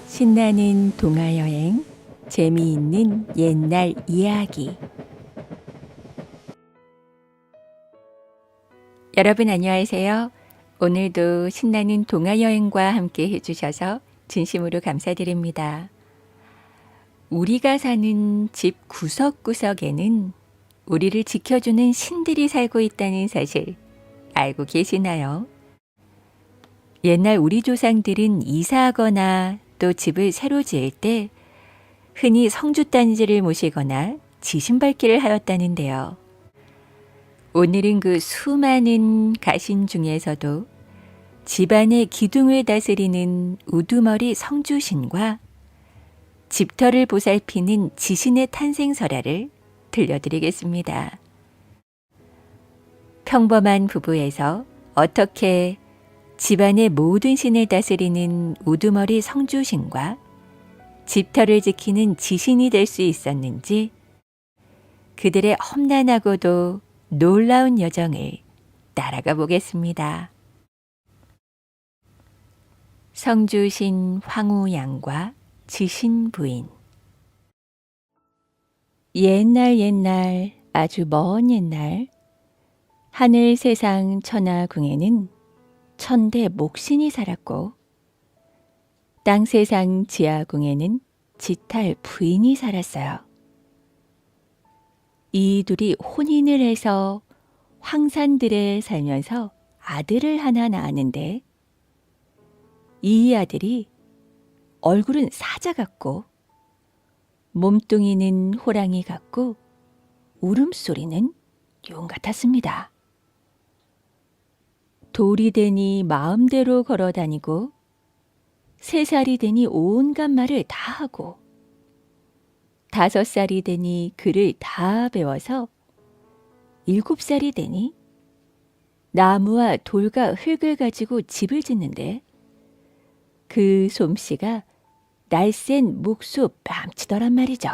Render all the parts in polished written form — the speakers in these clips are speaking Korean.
신나는 동화여행, 재미있는 옛날 이야기. 여러분 안녕하세요. 오늘도 신나는 동화여행과 함께 해주셔서 진심으로 감사드립니다. 우리가 사는 집 구석구석에는 우리를 지켜주는 신들이 살고 있다는 사실 알고 계시나요? 옛날 우리 조상들은 이사하거나 또 집을 새로 지을 때 흔히 성주단지를 모시거나 지신밟기를 하였다는데요. 오늘은 그 수많은 가신 중에서도 집안의 기둥을 다스리는 우두머리 성주신과 집터를 보살피는 지신의 탄생설화를 들려드리겠습니다. 평범한 부부에서 어떻게 집안의 모든 신을 다스리는 우두머리 성주신과 집터를 지키는 지신이 될 수 있었는지 그들의 험난하고도 놀라운 여정을 따라가 보겠습니다. 성주신 황우양과 지신 부인. 옛날 아주 먼 옛날 하늘 세상 천하궁에는 천대 목신이 살았고 땅 세상 지하궁에는 지탈 부인이 살았어요. 이 둘이 혼인을 해서 황산들에 살면서 아들을 하나 낳았는데 이 아들이 얼굴은 사자 같고 몸뚱이는 호랑이 같고 울음소리는 용 같았습니다. 돌이 되니 마음대로 걸어 다니고 3살이 되니 온갖 말을 다 하고 5살이 되니 글을 다 배워서 7살이 되니 나무와 돌과 흙을 가지고 집을 짓는데 그 솜씨가 날쌘 목수 뺨치더란 말이죠.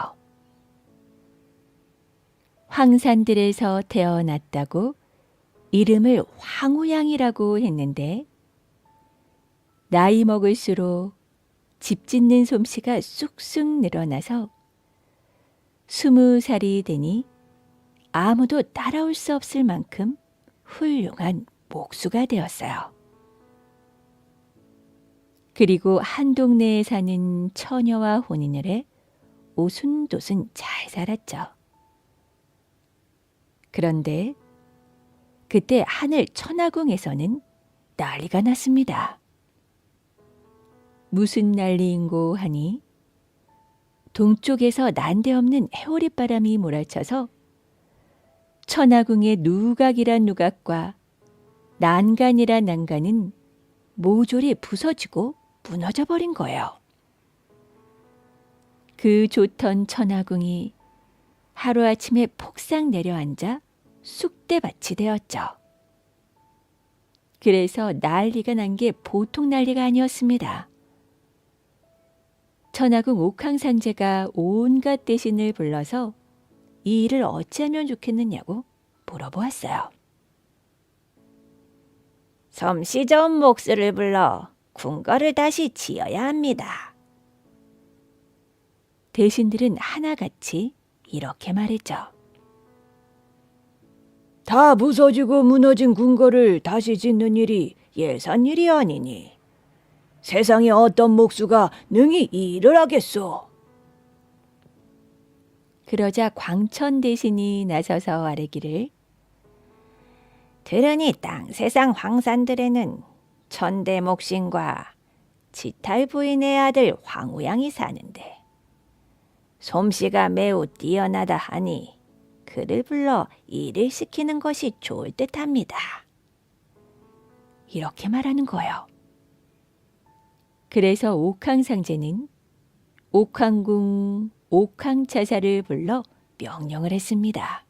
황산들에서 태어났다고 이름을 황우양이라고 했는데 나이 먹을수록 집 짓는 솜씨가 쑥쑥 늘어나서 20살이 되니 아무도 따라올 수 없을 만큼 훌륭한 목수가 되었어요. 그리고 한 동네에 사는 처녀와 혼인을 해 오순도순 잘 살았죠. 그런데 그때 하늘 천하궁에서는 난리가 났습니다. 무슨 난리인고 하니 동쪽에서 난데없는 해오릿바람이 몰아쳐서 천하궁의 누각이란 누각과 난간이란 난간은 모조리 부서지고 무너져 버린 거예요. 그 좋던 천하궁이 하루아침에 폭삭 내려앉아 쑥대밭이 되었죠. 그래서 난리가 난 게 보통 난리가 아니었습니다. 천하궁 옥황상제가 온갖 대신을 불러서 이 일을 어찌하면 좋겠느냐고 물어보았어요. 솜씨 좋은 목수를 불러 궁궐을 다시 지어야 합니다. 대신들은 하나같이 이렇게 말했죠. 다 부서지고 무너진 궁궐을 다시 짓는 일이 예산 일이 아니니 세상에 어떤 목수가 능히 이 일을 하겠소. 그러자 광천 대신이 나서서 아뢰기를 들으니 땅 세상 황산들에는 천대 목신과 지탈 부인의 아들 황우양이 사는데 솜씨가 매우 뛰어나다 하니 그를 불러 일을 시키는 것이 좋을 듯합니다. 이렇게 말하는 거예요. 그래서 옥황상제는 옥황궁 옥황차사를 불러 명령을 했습니다.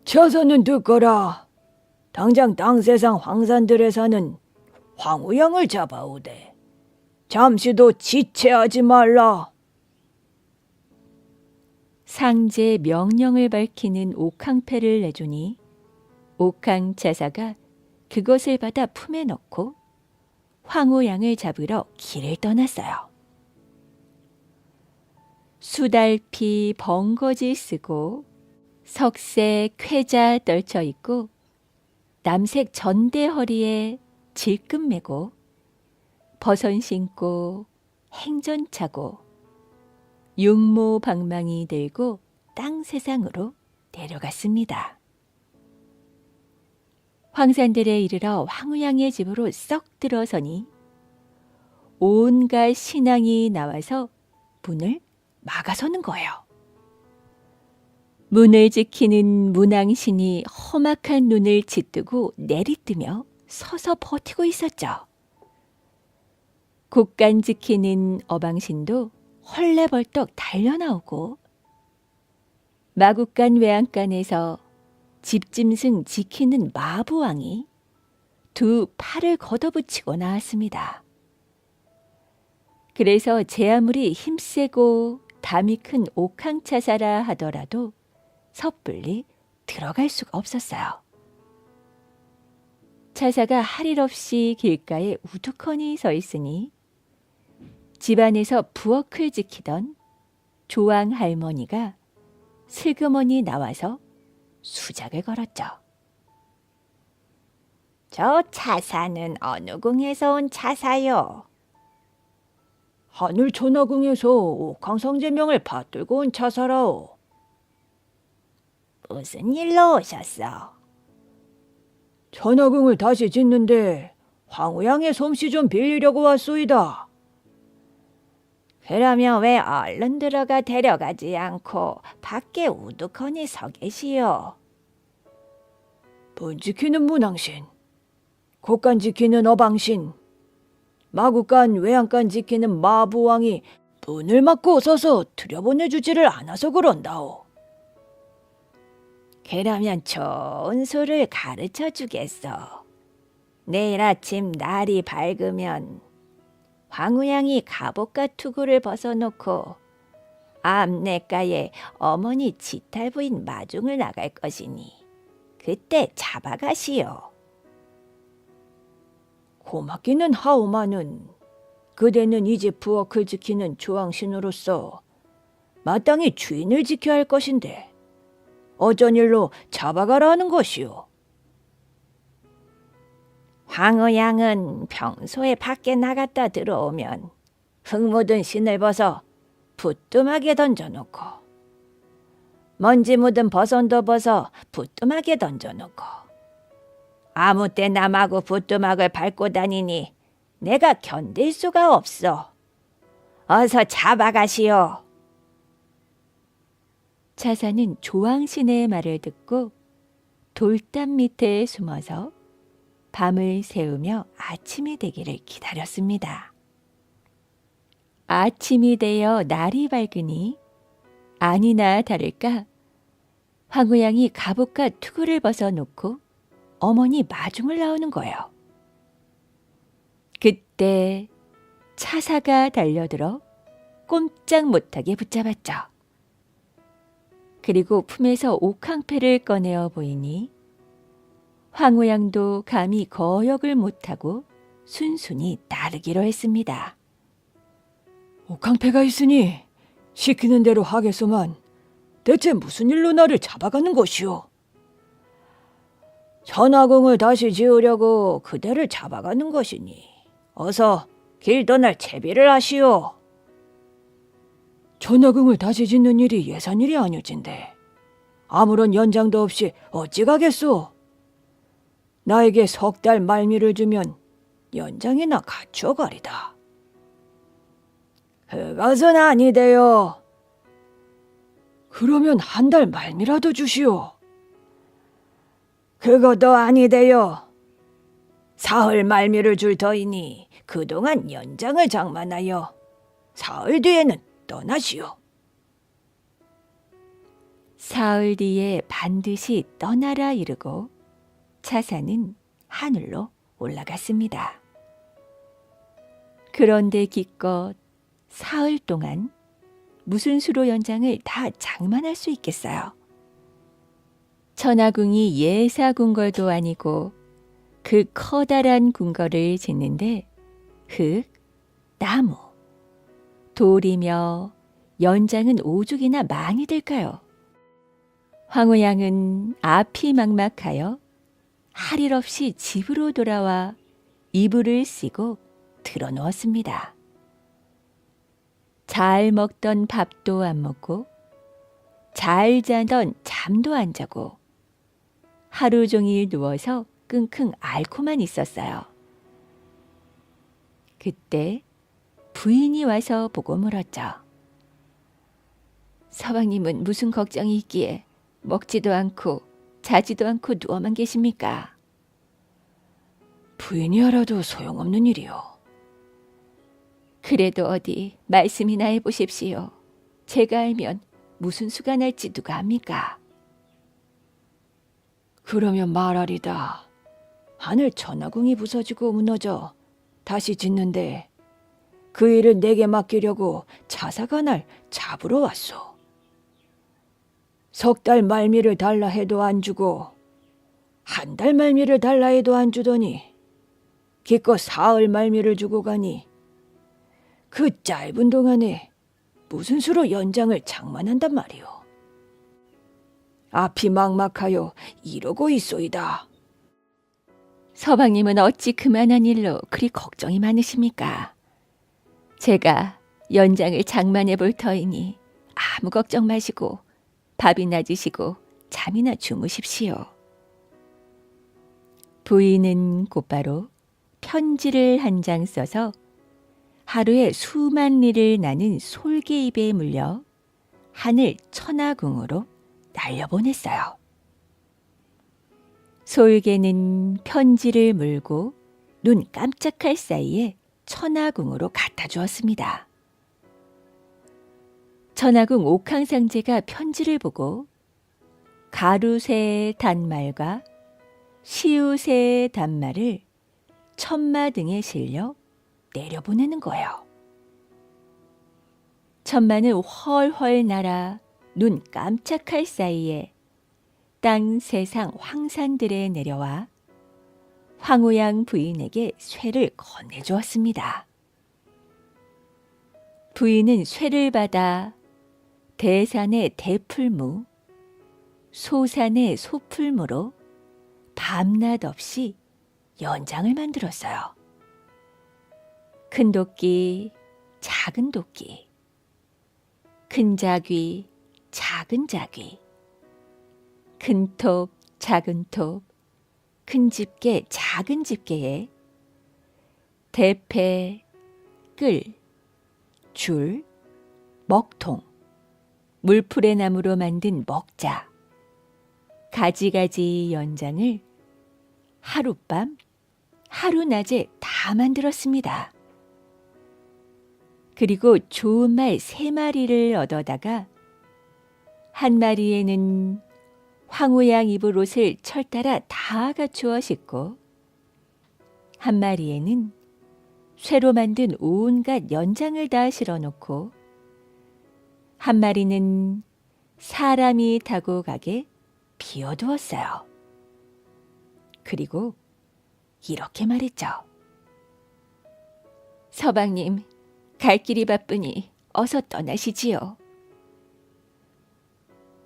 차사는 듣거라. 당장 땅세상 황산들에 사는 황우양을 잡아오되 잠시도 지체하지 말라. 상제 명령을 밝히는 옥황패를 내주니 옥황차사가 그것을 받아 품에 넣고 황후양을 잡으러 길을 떠났어요. 수달피 벙거지 쓰고 석색 쾌자 떨쳐 있고 남색 전대 허리에 질끈 매고 버선 신고 행전 차고 육모 방망이 들고 땅 세상으로 내려갔습니다. 황산들에 이르러 황후양의 집으로 썩 들어서니 온갖 신앙이 나와서 문을 막아서는 거예요. 문을 지키는 문왕신이 험악한 눈을 짓뜨고 내리뜨며 서서 버티고 있었죠. 국간 지키는 어방신도 헐레벌떡 달려나오고 마국간 외양간에서 집짐승 지키는 마부왕이 두 팔을 걷어붙이고 나왔습니다. 그래서 제 아무리 힘세고 담이 큰 옥황차사라 하더라도 섣불리 들어갈 수가 없었어요. 차사가 할 일 없이 길가에 우두커니 서 있으니 집안에서 부엌을 지키던 조왕 할머니가 슬그머니 나와서 수작을 걸었죠. 저 차사는 어느 궁에서 온 차사요? 하늘 천하궁에서 옥황상제명을 받들고 온 차사라오. 무슨 일로 오셨어? 천하궁을 다시 짓는데 황후양의 솜씨 좀 빌리려고 왔소이다. 그러면 왜 얼른 들어가 데려가지 않고 밖에 우두커니 서 계시오? 문 지키는 문왕신, 곡간 지키는 어방신, 마국간 외양간 지키는 마부왕이 문을 막고 서서 들여보내주지를 않아서 그런다오. 그러면 좋은 수를 가르쳐 주겠어. 내일 아침 날이 밝으면 황후양이 갑옷과 투구를 벗어놓고 암내가에 어머니 지탈부인 마중을 나갈 것이니 그때 잡아가시오. 고맙기는 하오마는 그대는 이 집 부엌을 지키는 조왕신으로서 마땅히 주인을 지켜야 할 것인데 어쩐 일로 잡아가라 하는 것이오. 황후양은 평소에 밖에 나갔다 들어오면 흙 묻은 신을 벗어 부뚜막에 던져놓고 먼지 묻은 버선도 벗어 부뚜막에 던져놓고 아무 때 남하고 부뚜막을 밟고 다니니 내가 견딜 수가 없어. 어서 잡아가시오. 차사는 조왕신의 말을 듣고 돌담 밑에 숨어서 밤을 새우며 아침이 되기를 기다렸습니다. 아침이 되어 날이 밝으니 아니나 다를까 황후양이 갑옷과 투구를 벗어놓고 어머니 마중을 나오는 거예요. 그때 차사가 달려들어 꼼짝 못하게 붙잡았죠. 그리고 품에서 옥황패를 꺼내어 보이니 황후양도 감히 거역을 못하고 순순히 따르기로 했습니다. 옥황패가 있으니 시키는 대로 하겠소만 대체 무슨 일로 나를 잡아가는 것이오? 천하궁을 다시 지으려고 그대를 잡아가는 것이니 어서 길 떠날 채비를 하시오. 천하궁을 다시 짓는 일이 예산일이 아니어진데 아무런 연장도 없이 어찌 가겠소? 나에게 3달 말미를 주면 연장이나 갖추어 가리다. 그것은 아니대요. 그러면 1달 말미라도 주시오. 그것도 아니대요. 사흘 말미를 줄 터이니 그동안 연장을 장만하여 사흘 뒤에는 떠나시오. 사흘 뒤에 반드시 떠나라 이르고 차사는 하늘로 올라갔습니다. 그런데 기껏 사흘 동안 무슨 수로 연장을 다 장만할 수 있겠어요? 천하궁이 예사 궁궐도 아니고 그 커다란 궁궐을 짓는데 흙, 나무, 돌이며 연장은 오죽이나 많이 들까요? 황후양은 앞이 막막하여 할 일 없이 집으로 돌아와 이불을 쓰고 드러누웠습니다. 잘 먹던 밥도 안 먹고 잘 자던 잠도 안 자고 하루 종일 누워서 끙끙 앓고만 있었어요. 그때 부인이 와서 보고 물었죠. 서방님은 무슨 걱정이 있기에 먹지도 않고 자지도 않고 누워만 계십니까? 부인이 알아도 소용없는 일이요. 그래도 어디 말씀이나 해보십시오. 제가 알면 무슨 수가 날지 누가 압니까? 그러면 말하리다. 하늘 천하궁이 부서지고 무너져 다시 짓는데 그 일을 내게 맡기려고 차사가 날 잡으러 왔소. 3달 말미를 달라 해도 안 주고 1달 말미를 달라 해도 안 주더니 기껏 4흘 말미를 주고 가니 그 짧은 동안에 무슨 수로 연장을 장만한단 말이오. 앞이 막막하여 이러고 있소이다. 서방님은 어찌 그만한 일로 그리 걱정이 많으십니까? 제가 연장을 장만해 볼 터이니 아무 걱정 마시고 밥이나 드시고 잠이나 주무십시오. 부인은 곧바로 편지를 한 장 써서 하루에 수만 리를 나는 솔개입에 물려 하늘 천하궁으로 날려보냈어요. 솔개는 편지를 물고 눈 깜짝할 사이에 천하궁으로 갖다 주었습니다. 천하궁 옥황상제가 편지를 보고 가루새의 단말과 시우새의 단말을 천마 등에 실려 내려보내는 거예요. 천마는 훨훨 날아 눈 깜짝할 사이에 땅 세상 황산들에 내려와 황후양 부인에게 쇠를 건네주었습니다. 부인은 쇠를 받아 대산의 대풀무, 소산의 소풀무로 밤낮 없이 연장을 만들었어요. 큰 도끼, 작은 도끼, 큰 자귀, 작은 자귀, 큰 톱, 작은 톱, 큰 집게, 작은 집게에 대패, 끌, 줄, 먹통, 물풀의 나무로 만든 먹자, 가지가지 연장을 하룻밤, 하루낮에 다 만들었습니다. 그리고 좋은 말 3마리를 얻어다가 한 마리에는 황후양 입을 옷을 철따라 다 갖추어 싣고 한 마리에는 쇠로 만든 온갖 연장을 다 실어놓고 한 마리는 사람이 타고 가게 비워두었어요. 그리고 이렇게 말했죠. 서방님, 갈 길이 바쁘니 어서 떠나시지요.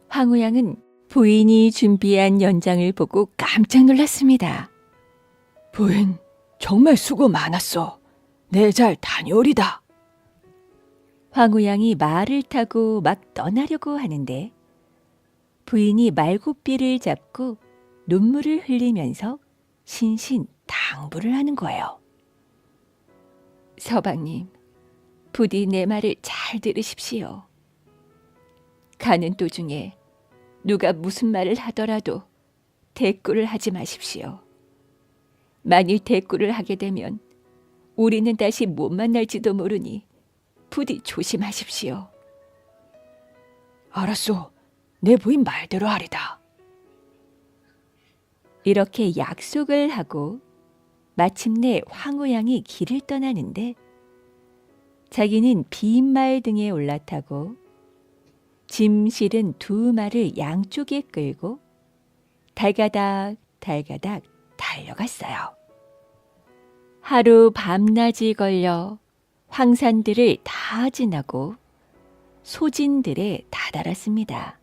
황후양은 부인이 준비한 연장을 보고 깜짝 놀랐습니다. 부인, 정말 수고 많았어. 내 잘 다녀오리다. 황후양이 말을 타고 막 떠나려고 하는데 부인이 말고삐를 잡고 눈물을 흘리면서 신신당부를 하는 거예요. 서방님, 부디 내 말을 잘 들으십시오. 가는 도중에 누가 무슨 말을 하더라도 대꾸를 하지 마십시오. 만일 대꾸를 하게 되면 우리는 다시 못 만날지도 모르니 부디 조심하십시오. 알았소. 내 부인 말대로 하리다. 이렇게 약속을 하고 마침내 황후양이 길을 떠나는데 자기는 빈말 등에 올라타고 짐 실은 2마를 양쪽에 끌고 달가닥 달가닥 달려갔어요. 하루 밤낮이 걸려 황산들을 다 지나고 소진들에 다다랐습니다.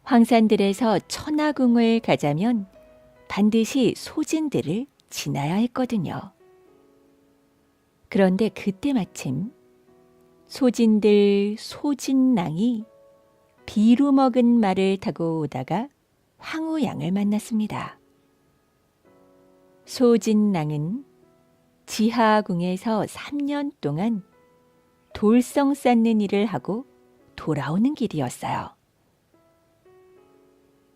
황산들에서 천하궁을 가자면 반드시 소진들을 지나야 했거든요. 그런데 그때 마침 소진들 소진낭이 비루 먹은 말을 타고 오다가 황후양을 만났습니다. 소진낭은 지하궁에서 3년 동안 돌성 쌓는 일을 하고 돌아오는 길이었어요.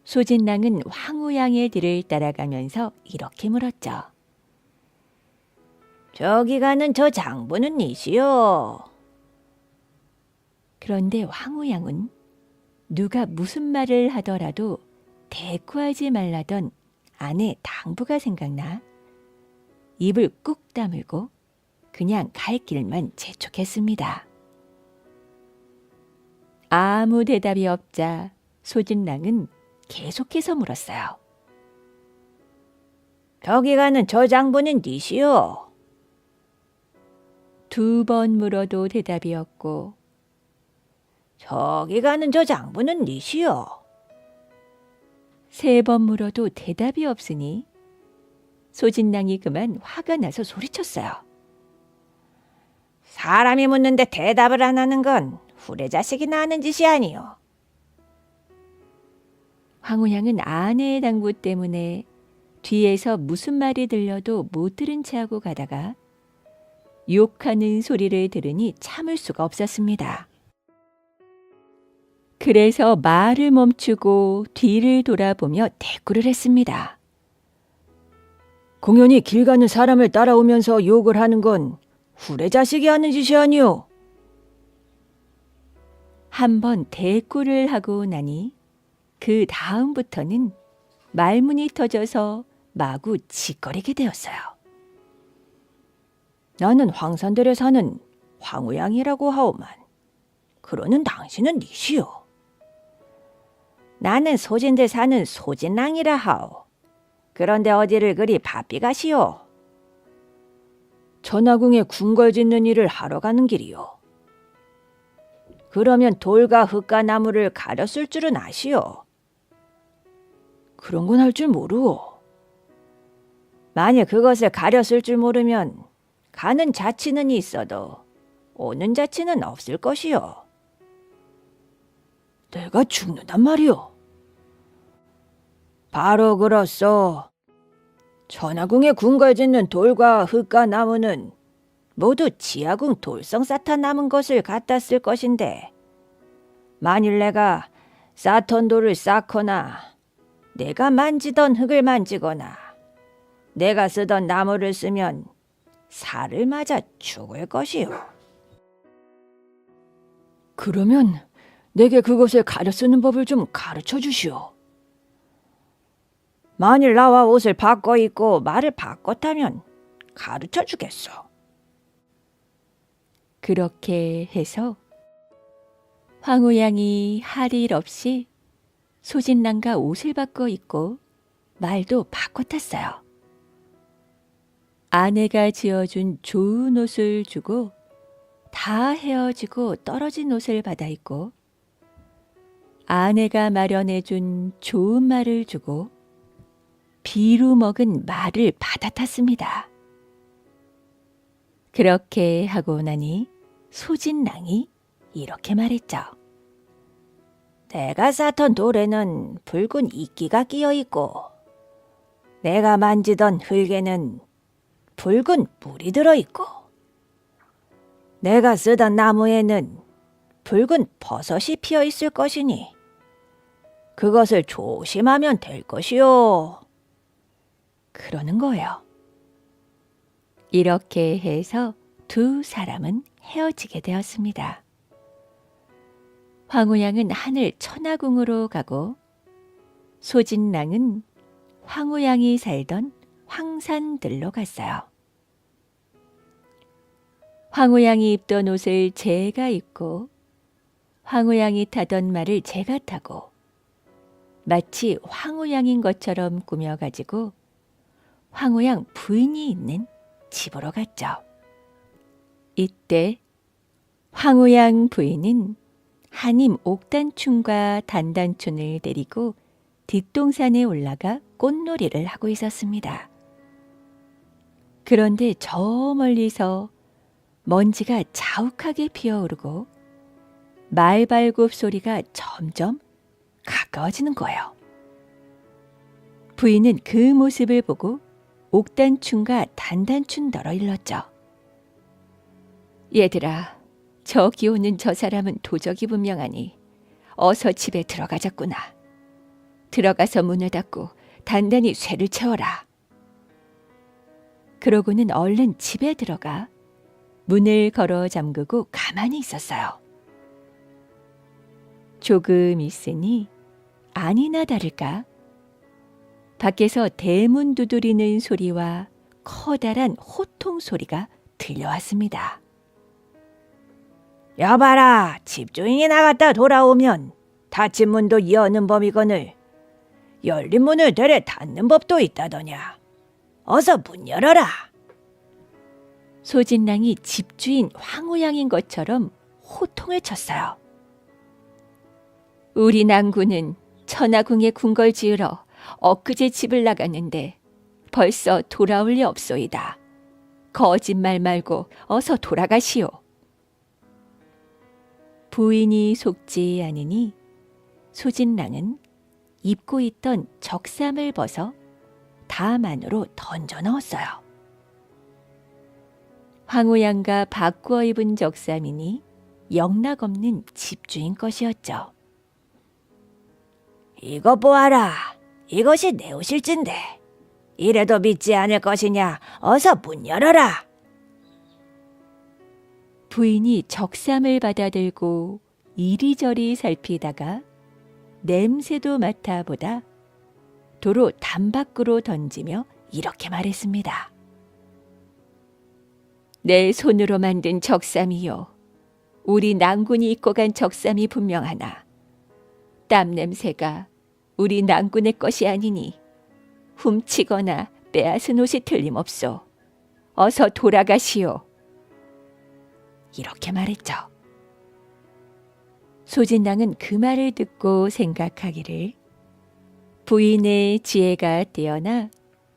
소진낭은 황후양의 뒤를 따라가면서 이렇게 물었죠. 저기 가는 저 장부는 이시오. 그런데 황후양은 누가 무슨 말을 하더라도 대꾸하지 말라던 아내 당부가 생각나 입을 꾹 다물고 그냥 갈 길만 재촉했습니다. 아무 대답이 없자 소진랑은 계속해서 물었어요. 저기 가는 저 장부는 니시오. 2번 물어도 대답이 없고 저기 가는 저 장부는 니시오. 3번 물어도 대답이 없으니 소진랑이 그만 화가 나서 소리쳤어요. 사람이 묻는데 대답을 안 하는 건 후레자식이나 하는 짓이 아니오. 황후양은 아내의 당부 때문에 뒤에서 무슨 말이 들려도 못 들은 채하고 가다가 욕하는 소리를 들으니 참을 수가 없었습니다. 그래서 말을 멈추고 뒤를 돌아보며 대꾸를 했습니다. 공연히 길 가는 사람을 따라오면서 욕을 하는 건 후레자식이 하는 짓이 아니오. 한번 대꾸를 하고 나니 그 다음부터는 말문이 터져서 마구 짓거리게 되었어요. 나는 황산들에 사는 황후양이라고 하오만 그러는 당신은 니시오. 나는 소진들 사는 소진랑이라 하오. 그런데 어디를 그리 바삐 가시오? 천하궁에 궁궐 짓는 일을 하러 가는 길이요. 그러면 돌과 흙과 나무를 가려 쓸 줄은 아시오. 그런 건 할 줄 모르오. 만일 그것을 가려 쓸 줄 모르면 가는 자치는 있어도 오는 자치는 없을 것이오. 내가 죽는단 말이오. 바로 그렇소. 천하궁에 궁궐 짓는 돌과 흙과 나무는 모두 지하궁 돌성 쌓다 남은 것을 갖다 쓸 것인데 만일 내가 쌓던 돌을 쌓거나 내가 만지던 흙을 만지거나 내가 쓰던 나무를 쓰면 살을 맞아 죽을 것이오. 그러면 내게 그것을 가려 쓰는 법을 좀 가르쳐 주시오. 만일 나와 옷을 바꿔 입고 말을 바꿔 타면 가르쳐 주겠소. 그렇게 해서 황후양이 할 일 없이 소진랑과 옷을 바꿔 입고 말도 바꿔 탔어요. 아내가 지어준 좋은 옷을 주고 다 헤어지고 떨어진 옷을 받아 입고 아내가 마련해준 좋은 말을 주고 비루 먹은 말을 받아 탔습니다. 그렇게 하고 나니 소진랑이 이렇게 말했죠. 내가 쌓던 돌에는 붉은 이끼가 끼어 있고 내가 만지던 흙에는 붉은 물이 들어 있고 내가 쓰던 나무에는 붉은 버섯이 피어 있을 것이니 그것을 조심하면 될 것이요. 그러는 거예요. 이렇게 해서 2 사람은 헤어지게 되었습니다. 황후양은 하늘 천하궁으로 가고 소진랑은 황후양이 살던 황산들로 갔어요. 황후양이 입던 옷을 제가 입고 황후양이 타던 말을 제가 타고 마치 황후양인 것처럼 꾸며가지고 황후양 부인이 있는 집으로 갔죠. 이때 황후양 부인은 한임 옥단춘과 단단춘을 데리고 뒷동산에 올라가 꽃놀이를 하고 있었습니다. 그런데 저 멀리서 먼지가 자욱하게 피어오르고 말발굽 소리가 점점 가까워지는 거예요. 부인은 그 모습을 보고 옥단춘과 단단춘더러 일렀죠. 얘들아, 저기 오는 저 사람은 도적이 분명하니 어서 집에 들어가자꾸나. 들어가서 문을 닫고 단단히 쇠를 채워라. 그러고는 얼른 집에 들어가 문을 걸어 잠그고 가만히 있었어요. 조금 있으니 아니나 다를까 밖에서 대문 두드리는 소리와 커다란 호통 소리가 들려왔습니다. 여봐라, 집주인이 나갔다 돌아오면 닫힌 문도 여는 법이거늘 열린 문을 되레 닫는 법도 있다더냐. 어서 문 열어라. 소진랑이 집주인 황후양인 것처럼 호통을 쳤어요. 우리 낭군은 천하궁에 궁궐 지으러 엊그제 집을 나갔는데 벌써 돌아올 리 없소이다. 거짓말 말고 어서 돌아가시오. 부인이 속지 않으니 소진랑은 입고 있던 적삼을 벗어 담 안으로 던져 넣었어요. 황후양과 바꾸어 입은 적삼이니 영락없는 집주인 것이었죠. 이것 보아라. 이것이 내 옷일진데 이래도 믿지 않을 것이냐. 어서 문 열어라. 부인이 적삼을 받아들고 이리저리 살피다가 냄새도 맡아보다 도로 담 밖으로 던지며 이렇게 말했습니다. 내 손으로 만든 적삼이요. 우리 낭군이 입고 간 적삼이 분명하나 땀 냄새가 우리 낭군의 것이 아니니 훔치거나 빼앗은 옷이 틀림없소. 어서 돌아가시오. 이렇게 말했죠. 소진랑은 그 말을 듣고 생각하기를 부인의 지혜가 뛰어나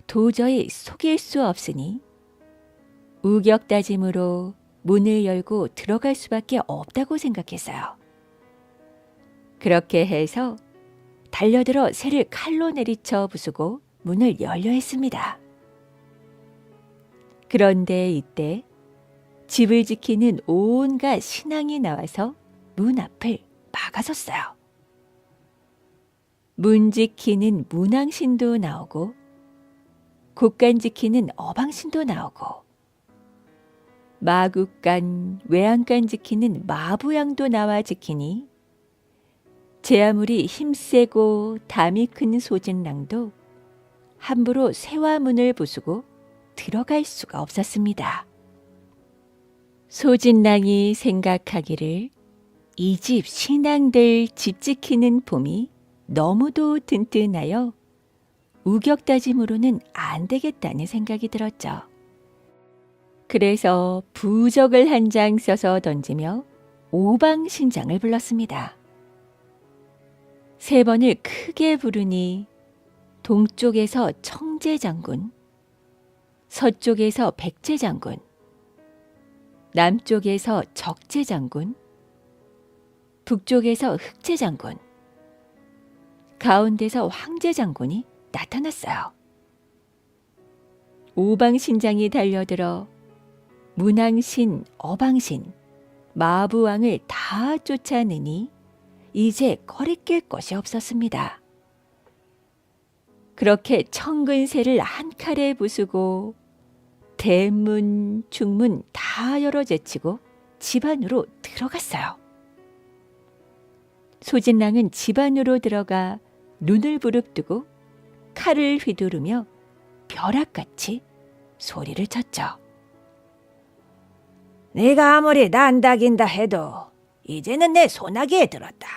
도저히 속일 수 없으니 우격다짐으로 문을 열고 들어갈 수밖에 없다고 생각했어요. 그렇게 해서 달려들어 새를 칼로 내리쳐 부수고 문을 열려 했습니다. 그런데 이때 집을 지키는 온갖 신앙이 나와서 문 앞을 막아섰어요. 문 지키는 문왕신도 나오고 곳간 지키는 어방신도 나오고 마국간, 외양간 지키는 마부양도 나와 지키니 제 아무리 힘세고 담이 큰 소진랑도 함부로 새와 문을 부수고 들어갈 수가 없었습니다. 소진랑이 생각하기를 이 집 신앙들 집 지키는 봄이 너무도 든든하여 우격다짐으로는 안 되겠다는 생각이 들었죠. 그래서 부적을 한 장 써서 던지며 오방신장을 불렀습니다. 3번을 크게 부르니 동쪽에서 청제장군, 서쪽에서 백제장군, 남쪽에서 적제장군, 북쪽에서 흑제장군, 가운데서 황제장군이 나타났어요. 오방신장이 달려들어 문왕신, 어방신, 마부왕을 다 쫓아내니 이제 거리낄 것이 없었습니다. 그렇게 청근새를 한 칼에 부수고 대문, 중문 다 열어 제치고 집 안으로 들어갔어요. 소진랑은 집 안으로 들어가 눈을 부릅뜨고 칼을 휘두르며 벼락같이 소리를 쳤죠. 네가 아무리 난다긴다 해도 이제는 내 소나기에 들었다.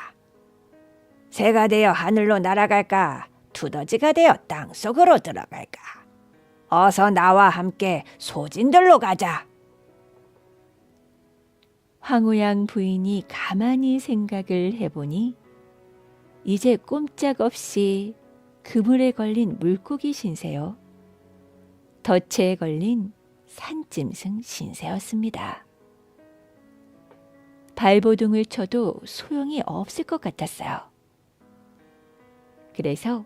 새가 되어 하늘로 날아갈까, 두더지가 되어 땅속으로 들어갈까. 어서 나와 함께 소진들로 가자. 황우양 부인이 가만히 생각을 해보니 이제 꼼짝없이 그물에 걸린 물고기 신세요. 덫에 걸린 산짐승 신세였습니다. 발버둥을 쳐도 소용이 없을 것 같았어요. 그래서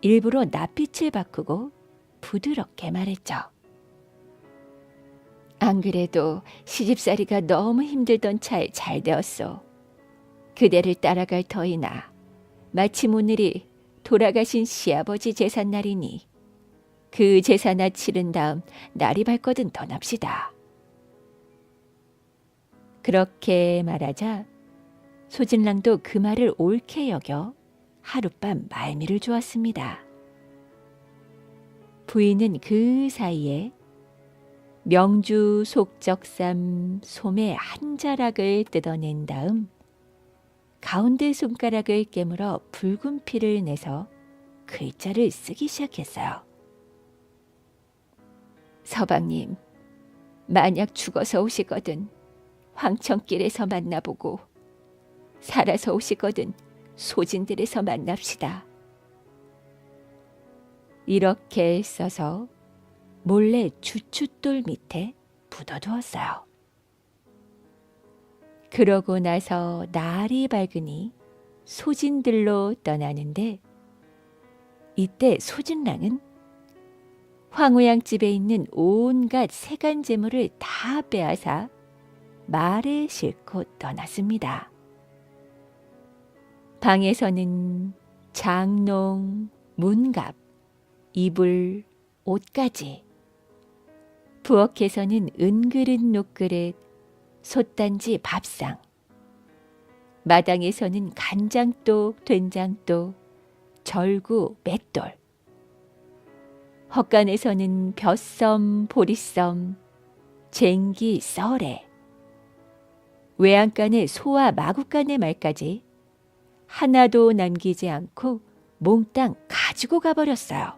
일부러 낯빛을 바꾸고 부드럽게 말했죠. 안 그래도 시집살이가 너무 힘들던 차에 잘 되었소. 그대를 따라갈 터이나 마침 오늘이 돌아가신 시아버지 제삿날이니 그 제사나 치른 다음 날이 밝거든 떠납시다. 그렇게 말하자 소진랑도 그 말을 옳게 여겨 하룻밤 말미를 주었습니다. 부인은 그 사이에 명주 속적삼 솜의 한 자락을 뜯어낸 다음 가운데 손가락을 깨물어 붉은 피를 내서 글자를 쓰기 시작했어요. 서방님, 만약 죽어서 오시거든 황천길에서 만나보고 살아서 오시거든 소진들에서 만납시다. 이렇게 써서 몰래 주춧돌 밑에 묻어두었어요. 그러고 나서 날이 밝으니 소진들로 떠나는데 이때 소진랑은 황우양 집에 있는 온갖 세간 재물을 다 빼앗아 말에 싣고 떠났습니다. 방에서는 장롱, 문갑, 이불, 옷까지, 부엌에서는 은그릇, 녹그릇, 솥단지, 밥상, 마당에서는 간장독, 된장독, 절구, 맷돌, 헛간에서는 벼섬, 보리섬, 쟁기, 썰에, 외양간의 소와 마구간의 말까지 하나도 남기지 않고 몽땅 가지고 가버렸어요.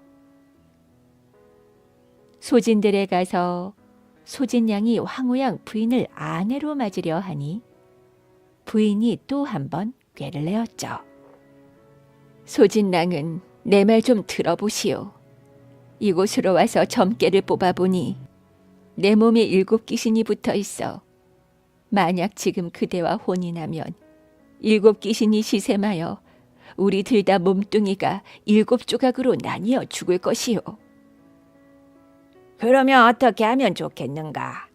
소진들에 가서 소진양이 황우양 부인을 아내로 맞으려 하니 부인이 또 한 번 꾀를 내었죠. 소진랑은 내 말 좀 들어보시오. 이곳으로 와서 점괘를 뽑아보니 내 몸에 7 귀신이 붙어 있어. 만약 지금 그대와 혼이 나면 7 귀신이 시샘하여 우리 둘 다 몸뚱이가 7 조각으로 나뉘어 죽을 것이오. 그러면 어떻게 하면 좋겠는가?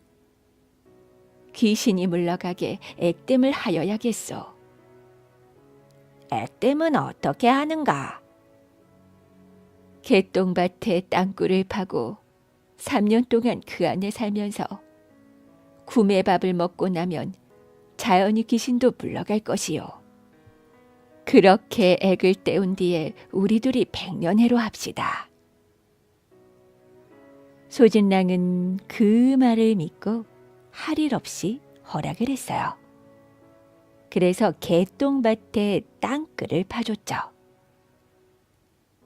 귀신이 물러가게 액땜을 하여야겠소. 액땜은 어떻게 하는가? 개똥밭에 땅굴을 파고 3년 동안 그 안에 살면서 구매밥을 먹고 나면 자연히 귀신도 물러갈 것이요. 그렇게 액을 떼운 뒤에 우리 둘이 100년해로 합시다. 소진랑은 그 말을 믿고 할 일 없이 허락을 했어요. 그래서 개똥밭에 땅굴을 파줬죠.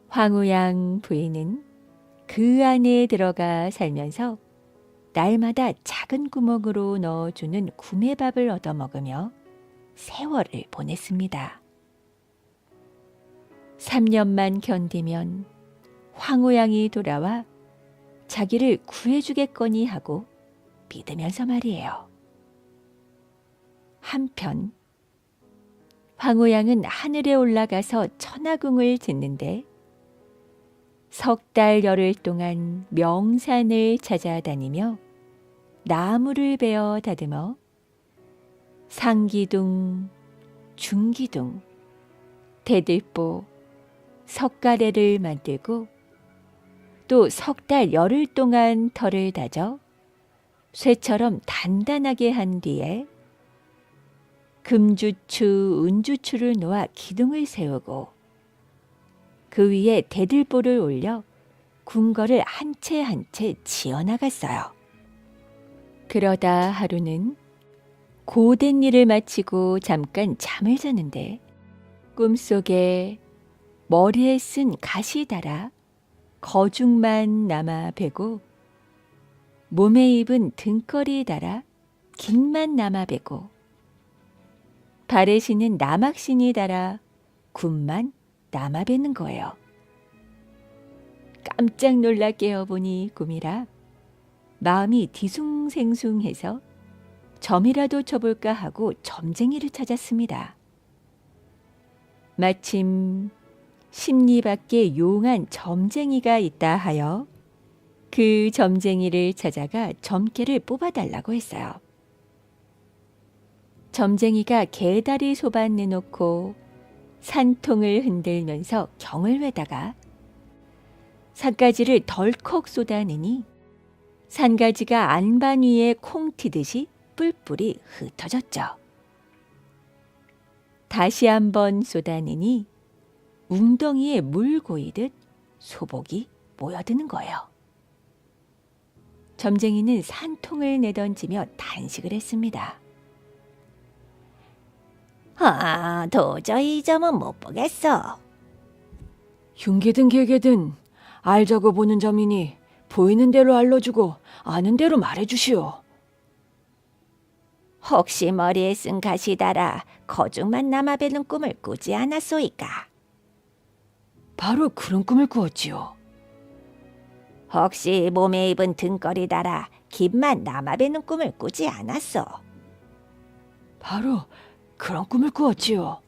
황우양 부인은 그 안에 들어가 살면서 날마다 작은 구멍으로 넣어주는 구매밥을 얻어먹으며 세월을 보냈습니다. 3년만 견디면 황우양이 돌아와 자기를 구해주겠거니 하고 믿으면서 말이에요. 한편 황우양은 하늘에 올라가서 천하궁을 짓는데 3달 열흘 동안 명산을 찾아다니며 나무를 베어 다듬어 상기둥, 중기둥, 대들보, 석가래를 만들고 또 3달 열흘 동안 털을 다져 쇠처럼 단단하게 한 뒤에 금주추, 은주추를 놓아 기둥을 세우고 그 위에 대들보를 올려 궁궐을 한 채 한 채 지어나갔어요. 그러다 하루는 고된 일을 마치고 잠깐 잠을 자는데 꿈속에 머리에 쓴 가시 달아 거중만 남아 베고 몸에 입은 등걸이 달아 긴만 남아 베고 발에 신은 나막신이 달아 굽만 남아 베는 거예요. 깜짝 놀라 깨어보니 꿈이라 마음이 뒤숭생숭해서 점이라도 쳐볼까 하고 점쟁이를 찾았습니다. 마침 십리 밖에 용한 점쟁이가 있다 하여 그 점쟁이를 찾아가 점괘를 뽑아달라고 했어요. 점쟁이가 개다리 소반 내놓고 산통을 흔들면서 경을 외다가 산가지를 덜컥 쏟아내니 산가지가 안반 위에 콩 튀듯이 뿔뿔이 흩어졌죠. 다시 한번 쏟아내니 웅덩이에 물 고이듯 소복이 모여드는 거예요. 점쟁이는 산통을 내던지며 단식을 했습니다. 도저히 이 점은 못 보겠어. 흉계든 개계든 알자고 보는 점이니 보이는 대로 알려주고 아는 대로 말해주시오. 혹시 머리에 쓴 가시 달아 거중만 남아배는 꿈을 꾸지 않았소이까? 바로 그런 꿈을 꾸었지요. 혹시 몸에 입은 등걸이 달아 긴만 남아배는 꿈을 꾸지 않았소? 바로 그런 꿈을 꾸었지요.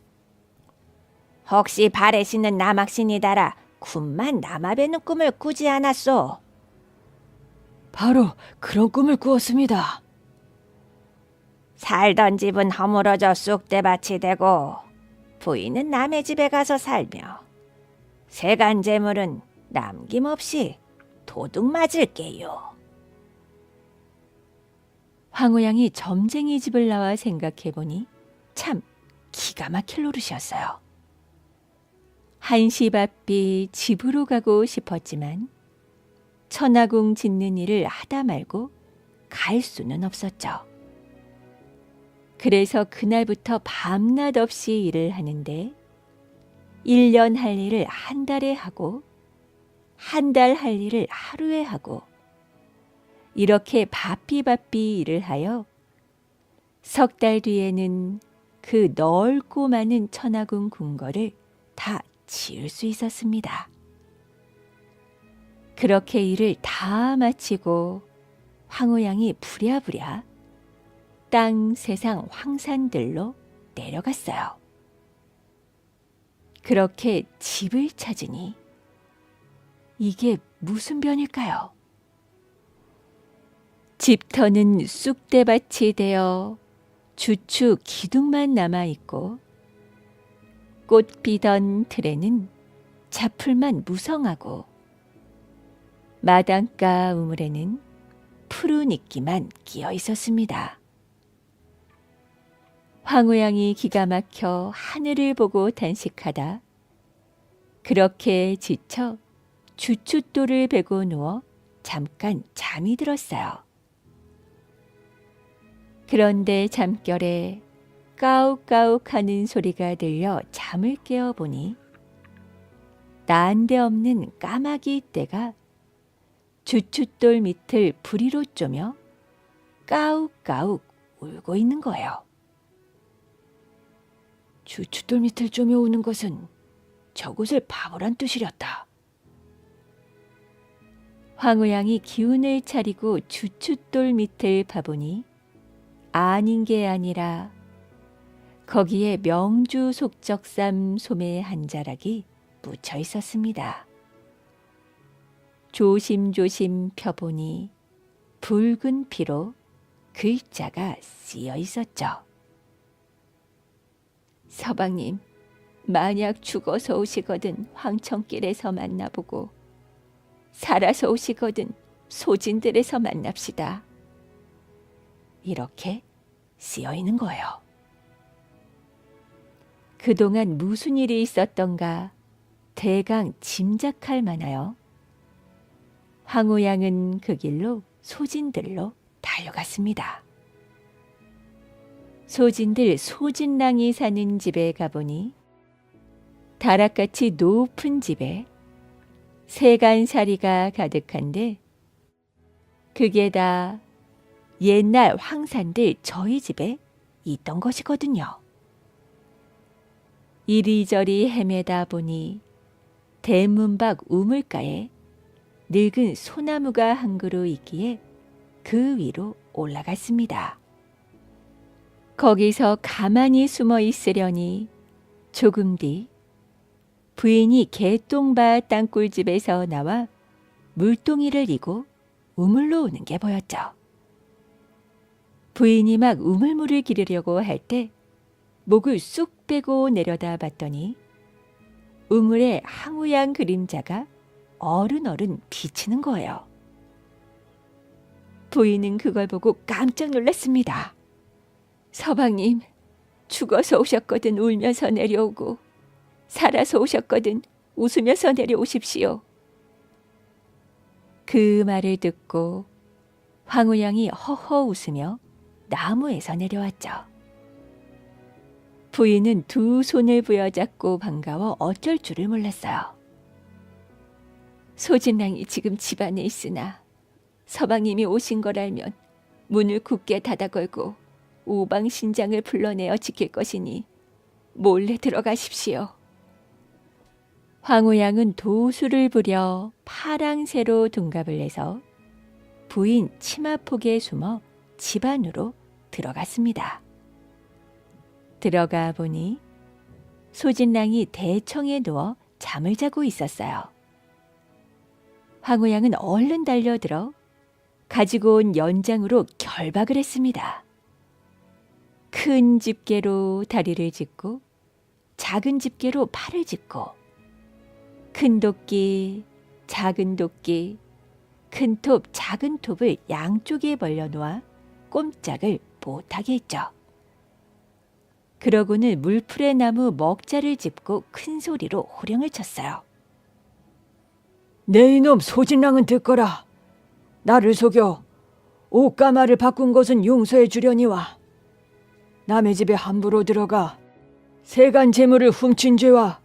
혹시 발에 신는 나막신이 달아 굽만 남아배는 꿈을 꾸지 않았소? 바로 그런 꿈을 꾸었습니다. 살던 집은 허물어져 쑥대밭이 되고 부인은 남의 집에 가서 살며 세간 재물은 남김없이 도둑 맞을게요. 황우양이 점쟁이 집을 나와 생각해보니 참 기가 막힐 노릇이었어요. 한시바삐 집으로 가고 싶었지만 천하궁 짓는 일을 하다 말고 갈 수는 없었죠. 그래서 그날부터 밤낮 없이 일을 하는데 1년 할 일을 한 달에 하고 한 달 할 일을 하루에 하고 이렇게 바삐바삐 일을 하여 석 달 뒤에는 그 넓고 많은 천하궁 궁궐을 다 지을 수 있었습니다. 그렇게 일을 다 마치고 황우양이 부랴부랴 땅 세상 황산들로 내려갔어요. 그렇게 집을 찾으니 이게 무슨 변일까요? 집터는 쑥대밭이 되어 주추 기둥만 남아있고 꽃 피던 들에는 자풀만 무성하고 마당가 우물에는 푸른 이끼만 끼어 있었습니다. 황우양이 기가 막혀 하늘을 보고 단식하다 그렇게 지쳐 주춧돌을 베고 누워 잠깐 잠이 들었어요. 그런데 잠결에 까욱까욱 하는 소리가 들려 잠을 깨어보니 난데없는 까마귀 떼가 주춧돌 밑을 부리로 쪼며 까욱까욱 울고 있는 거예요. 주춧돌 밑을 쪼며 우는 것은 저곳을 바보란 뜻이렸다. 황우양이 기운을 차리고 주춧돌 밑을 봐보니 아닌 게 아니라 거기에 명주 속적삼 소매 한 자락이 묻혀 있었습니다. 조심조심 펴보니 붉은 피로 글자가 쓰여 있었죠. 서방님, 만약 죽어서 오시거든 황천길에서 만나보고 살아서 오시거든 소진들에서 만납시다. 이렇게 쓰여 있는 거예요. 그동안 무슨 일이 있었던가 대강 짐작할 만하여 황우양은 그 길로 소진들로 달려갔습니다. 소진들 소진랑이 사는 집에 가보니 다락같이 높은 집에 세간살이가 가득한데 그게 다 옛날 황산들 저희 집에 있던 것이거든요. 이리저리 헤매다 보니 대문 밖 우물가에 늙은 소나무가 한 그루 있기에 그 위로 올라갔습니다. 거기서 가만히 숨어 있으려니 조금 뒤 부인이 개똥밭 땅굴집에서 나와 물동이를 이고 우물로 오는 게 보였죠. 부인이 막 우물물을 기르려고 할 때 목을 쑥 빼고 내려다 봤더니 우물에 항우양 그림자가 어른어른 비치는 거예요. 부인은 그걸 보고 깜짝 놀랐습니다. 서방님, 죽어서 오셨거든 울면서 내려오고 살아서 오셨거든 웃으면서 내려오십시오. 그 말을 듣고 황우양이 허허 웃으며 나무에서 내려왔죠. 부인은 두 손을 부여잡고 반가워 어쩔 줄을 몰랐어요. 소진랑이 지금 집 안에 있으나 서방님이 오신 걸 알면 문을 굳게 닫아 걸고 우방신장을 불러내어 지킬 것이니 몰래 들어가십시오. 황우양은 도수를 부려 파랑새로 둔갑을 내서 부인 치마폭에 숨어 집 안으로 들어갔습니다. 들어가 보니 소진랑이 대청에 누워 잠을 자고 있었어요. 황우양은 얼른 달려들어 가지고 온 연장으로 결박을 했습니다. 큰 집게로 다리를 짚고 작은 집게로 팔을 짚고 큰 도끼, 작은 도끼, 큰 톱, 작은 톱을 양쪽에 벌려놓아 꼼짝을 못하게 했죠. 그러고는 물풀의 나무 먹자를 짚고 큰 소리로 호령을 쳤어요. 내 이놈 소진랑은 듣거라. 나를 속여 옷가마를 바꾼 것은 용서해 주려니와 남의 집에 함부로 들어가 세간 재물을 훔친 죄와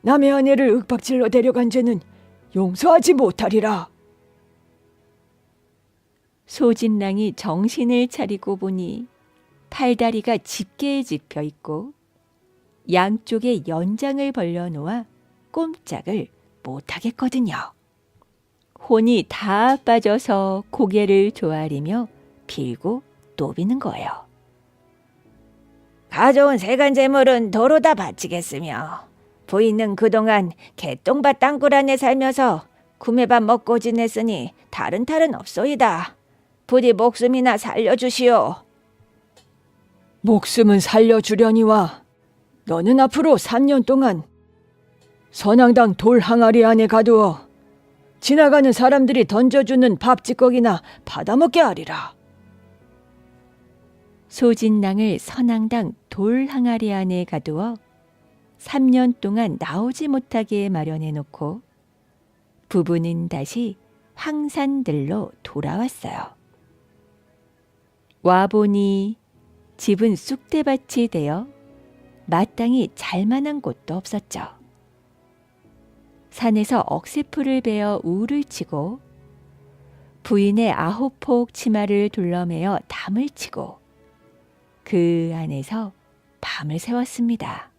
남의 아내를 윽박질러 데려간 죄는 용서하지 못하리라. 소진랑이 정신을 차리고 보니 팔다리가 집게에 집혀 있고 양쪽에 연장을 벌려놓아 꼼짝을 못하겠거든요. 혼이 다 빠져서 고개를 조아리며 빌고 또 비는 거예요. 가져온 세간 재물은 도로다 바치겠으며 부인은 그동안 개똥밭 땅굴 안에 살면서 구매밥 먹고 지냈으니 다른 탈은 없소이다. 부디 목숨이나 살려주시오. 목숨은 살려주려니와 너는 앞으로 3년 동안 선앙당 돌 항아리 안에 가두어 지나가는 사람들이 던져주는 밥찌꺼기나 받아먹게 하리라. 소진랑을 선앙당 돌 항아리 안에 가두어 3년 동안 나오지 못하게 마련해 놓고 부부는 다시 황산들로 돌아왔어요. 와보니 집은 쑥대밭이 되어 마땅히 잘만한 곳도 없었죠. 산에서 억새풀을 베어 우를 치고 부인의 9폭 치마를 둘러매어 담을 치고 그 안에서 밤을 새웠습니다.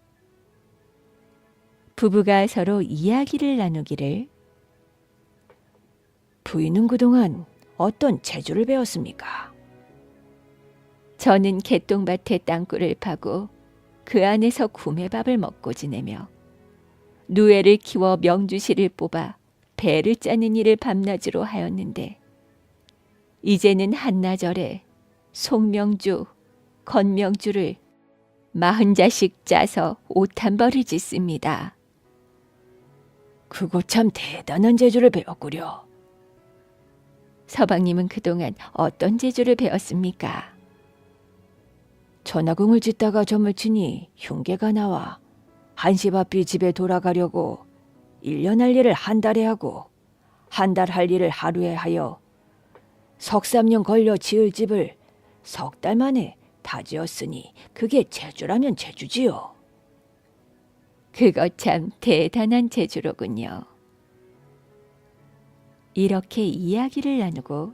부부가 서로 이야기를 나누기를 부인은 그동안 어떤 재주를 배웠습니까? 저는 개똥밭에 땅굴을 파고 그 안에서 구매밥을 먹고 지내며 누에를 키워 명주실을 뽑아 배를 짜는 일을 밤낮으로 하였는데 이제는 한나절에 송명주, 건명주를 40자씩 짜서 옷 한 벌을 짓습니다. 그거 참 대단한 재주를 배웠구려. 서방님은 그동안 어떤 재주를 배웠습니까? 전화궁을 짓다가 점을 치니 흉계가 나와 한시바삐 집에 돌아가려고 1년 할 일을 한 달에 하고 한 달 할 일을 하루에 하여 석 3년 걸려 지을 집을 석 달 만에 다 지었으니 그게 재주라면 재주지요. 그거 참 대단한 재주로군요. 이렇게 이야기를 나누고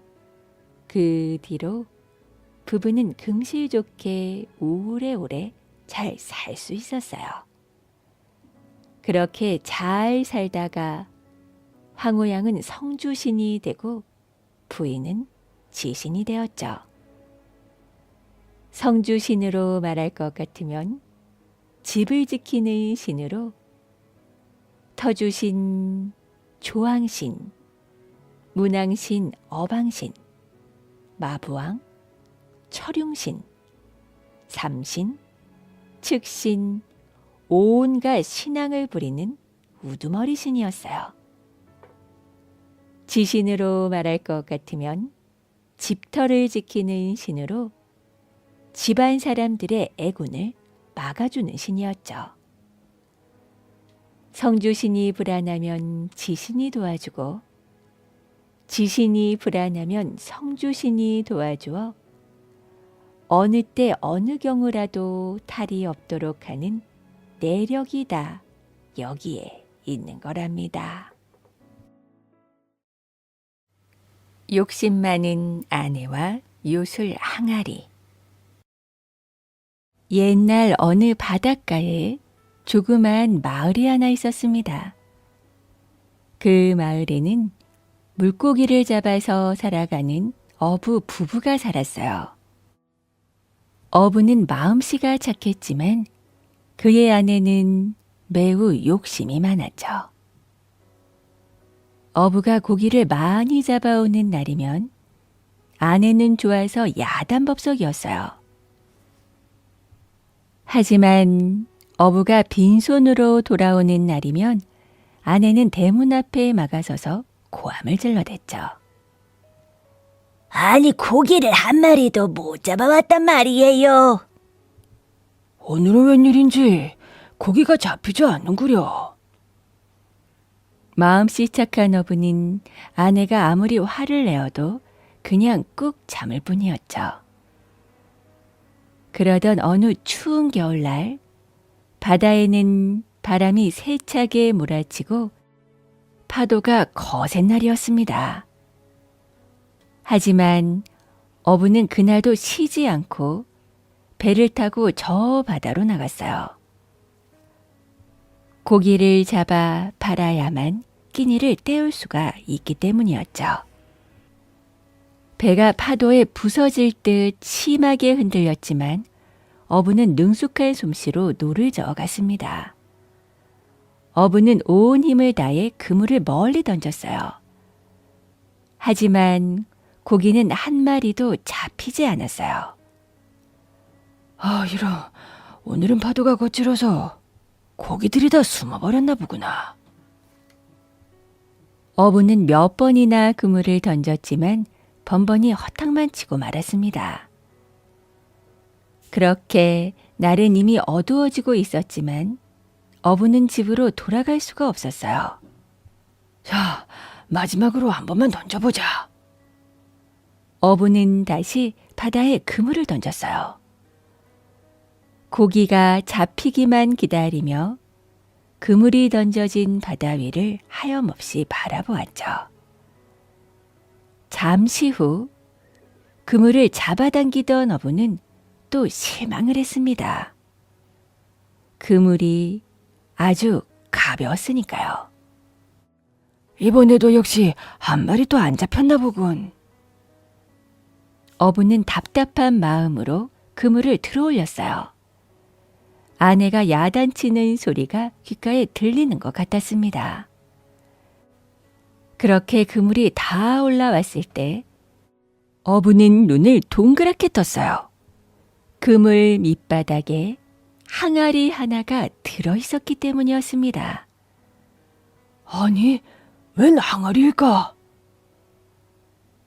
그 뒤로 부부는 금실 좋게 오래오래 잘 살 수 있었어요. 그렇게 잘 살다가 황후양은 성주신이 되고 부인은 지신이 되었죠. 성주신으로 말할 것 같으면 집을 지키는 신으로 터주신, 조왕신, 문왕신, 어방신, 마부왕, 철융신, 삼신, 측신, 온갖 신앙을 부리는 우두머리 신이었어요. 지신으로 말할 것 같으면 집터를 지키는 신으로 집안 사람들의 애군을 막아주는 신이었죠. 성주신이 불안하면 지신이 도와주고 지신이 불안하면 성주신이 도와주어 어느 때 어느 경우라도 탈이 없도록 하는 내력이 다 여기에 있는 거랍니다. 욕심 많은 아내와 요술 항아리. 옛날 어느 바닷가에 조그만 마을이 하나 있었습니다. 그 마을에는 물고기를 잡아서 살아가는 어부 부부가 살았어요. 어부는 마음씨가 착했지만 그의 아내는 매우 욕심이 많았죠. 어부가 고기를 많이 잡아오는 날이면 아내는 좋아서 야단법석이었어요. 하지만 어부가 빈손으로 돌아오는 날이면 아내는 대문 앞에 막아서서 고함을 질러댔죠. 아니, 고기를 한 마리도 못 잡아왔단 말이에요. 오늘은 웬일인지 고기가 잡히지 않는구려. 마음씨 착한 어부는 아내가 아무리 화를 내어도 그냥 꾹 참을 뿐이었죠. 그러던 어느 추운 겨울날 바다에는 바람이 세차게 몰아치고 파도가 거센 날이었습니다. 하지만 어부는 그날도 쉬지 않고 배를 타고 저 바다로 나갔어요. 고기를 잡아 팔아야만 끼니를 때울 수가 있기 때문이었죠. 배가 파도에 부서질 듯 심하게 흔들렸지만 어부는 능숙한 솜씨로 노를 저어갔습니다. 어부는 온 힘을 다해 그물을 멀리 던졌어요. 하지만 고기는 한 마리도 잡히지 않았어요. 아, 이런. 오늘은 파도가 거칠어서 고기들이 다 숨어버렸나 보구나. 어부는 몇 번이나 그물을 던졌지만 번번이 허탕만 치고 말았습니다. 그렇게 날은 이미 어두워지고 있었지만 어부는 집으로 돌아갈 수가 없었어요. 자, 마지막으로 한 번만 던져보자. 어부는 다시 바다에 그물을 던졌어요. 고기가 잡히기만 기다리며 그물이 던져진 바다 위를 하염없이 바라보았죠. 잠시 후 그물을 잡아당기던 어부는 또 실망을 했습니다. 그물이 아주 가벼웠으니까요. 이번에도 역시 한 마리 또 안 잡혔나 보군. 어부는 답답한 마음으로 그물을 들어올렸어요. 아내가 야단치는 소리가 귓가에 들리는 것 같았습니다. 그렇게 그물이 다 올라왔을 때 어부는 눈을 동그랗게 떴어요. 그물 밑바닥에 항아리 하나가 들어있었기 때문이었습니다. 아니, 웬 항아리일까?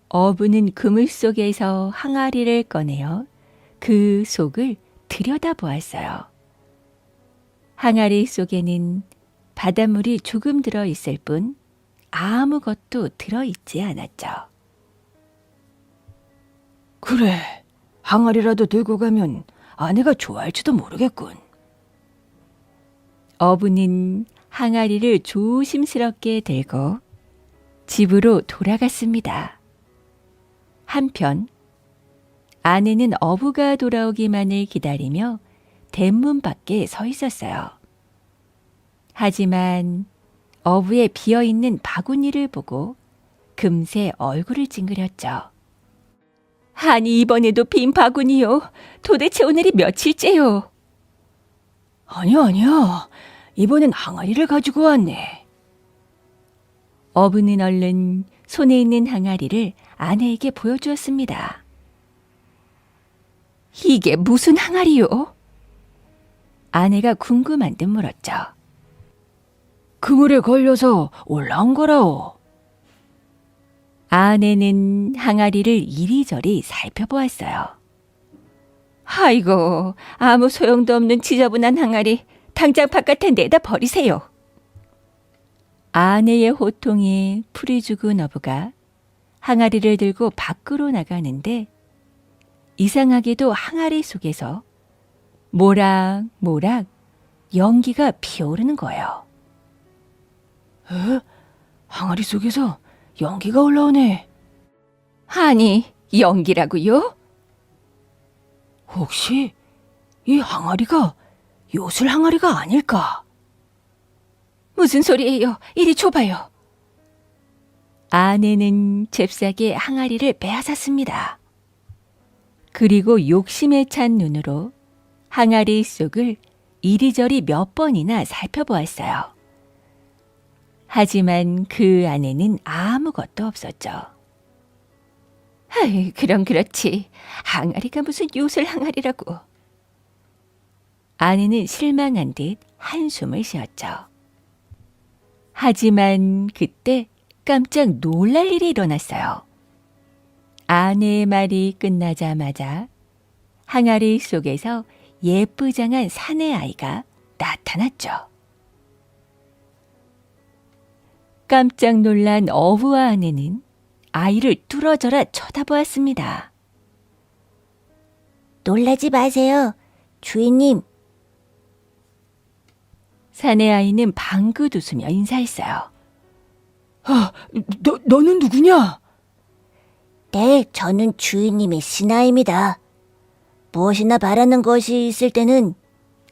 어부는 그물 속에서 항아리를 꺼내어 그 속을 들여다보았어요. 항아리 속에는 바닷물이 조금 들어있을 뿐 아무것도 들어있지 않았죠. 그래, 항아리라도 들고 가면 아내가 좋아할지도 모르겠군. 어부는 항아리를 조심스럽게 들고 집으로 돌아갔습니다. 한편 아내는 어부가 돌아오기만을 기다리며 대문 밖에 서 있었어요. 하지만 어부의 비어있는 바구니를 보고 금세 얼굴을 찡그렸죠. 아니 이번에도 빈 바구니요. 도대체 오늘이 며칠째요? 아니야. 이번엔 항아리를 가지고 왔네. 어부는 얼른 손에 있는 항아리를 아내에게 보여주었습니다. 이게 무슨 항아리요? 아내가 궁금한 듯 물었죠. 그물에 걸려서 올라온 거라오. 아내는 항아리를 이리저리 살펴보았어요. 아이고, 아무 소용도 없는 지저분한 항아리, 당장 바깥에 내다 버리세요. 아내의 호통에 풀이 죽은 어부가 항아리를 들고 밖으로 나가는데 이상하게도 항아리 속에서 모락모락 연기가 피어오르는 거예요. 에? 항아리 속에서 연기가 올라오네. 아니, 연기라고요? 혹시 이 항아리가 요술 항아리가 아닐까? 무슨 소리예요? 이리 줘봐요. 아내는 잽싸게 항아리를 빼앗았습니다. 그리고 욕심에 찬 눈으로 항아리 속을 이리저리 몇 번이나 살펴보았어요. 하지만 그 안에는 아무것도 없었죠. 아이, 그럼 그렇지. 항아리가 무슨 요술 항아리라고. 아내는 실망한 듯 한숨을 쉬었죠. 하지만 그때 깜짝 놀랄 일이 일어났어요. 아내의 말이 끝나자마자 항아리 속에서 예쁘장한 사내 아이가 나타났죠. 깜짝 놀란 어부와 아내는 아이를 뚫어져라 쳐다보았습니다. 놀라지 마세요, 주인님. 사내 아이는 방긋 웃으며 인사했어요. 너는 누구냐? 네, 저는 주인님의 신하입니다. 무엇이나 바라는 것이 있을 때는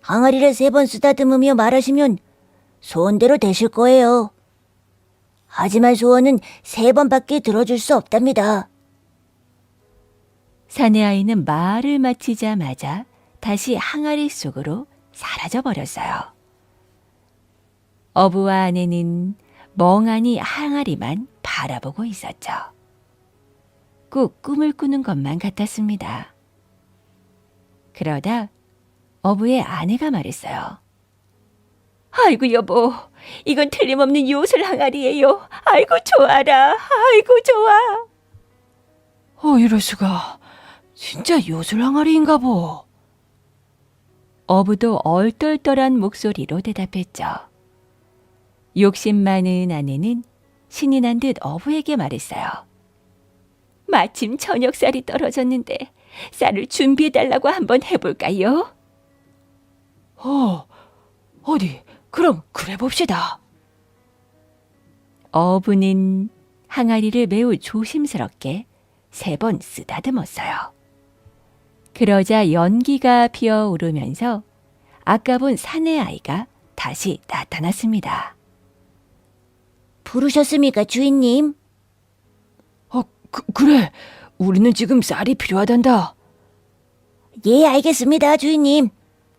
항아리를 3번 쓰다듬으며 말하시면 소원대로 되실 거예요. 하지만 소원은 3번밖에 들어줄 수 없답니다. 사내 아이는 말을 마치자마자 다시 항아리 속으로 사라져 버렸어요. 어부와 아내는 멍하니 항아리만 바라보고 있었죠. 꼭 꿈을 꾸는 것만 같았습니다. 그러다 어부의 아내가 말했어요. 아이고 여보, 이건 틀림없는 요술 항아리예요. 아이고 좋아라, 아이고 좋아. 이럴 수가. 진짜 요술 항아리인가 보. 어부도 얼떨떨한 목소리로 대답했죠. 욕심 많은 아내는 신이 난 듯 어부에게 말했어요. 마침 저녁 쌀이 떨어졌는데 쌀을 준비해달라고 한번 해볼까요? 어디? 그럼 그래 봅시다. 어부는 항아리를 매우 조심스럽게 3번 쓰다듬었어요. 그러자 연기가 피어오르면서 아까 본 사내 아이가 다시 나타났습니다. 부르셨습니까, 주인님? 그래. 우리는 지금 쌀이 필요하단다. 예, 알겠습니다, 주인님.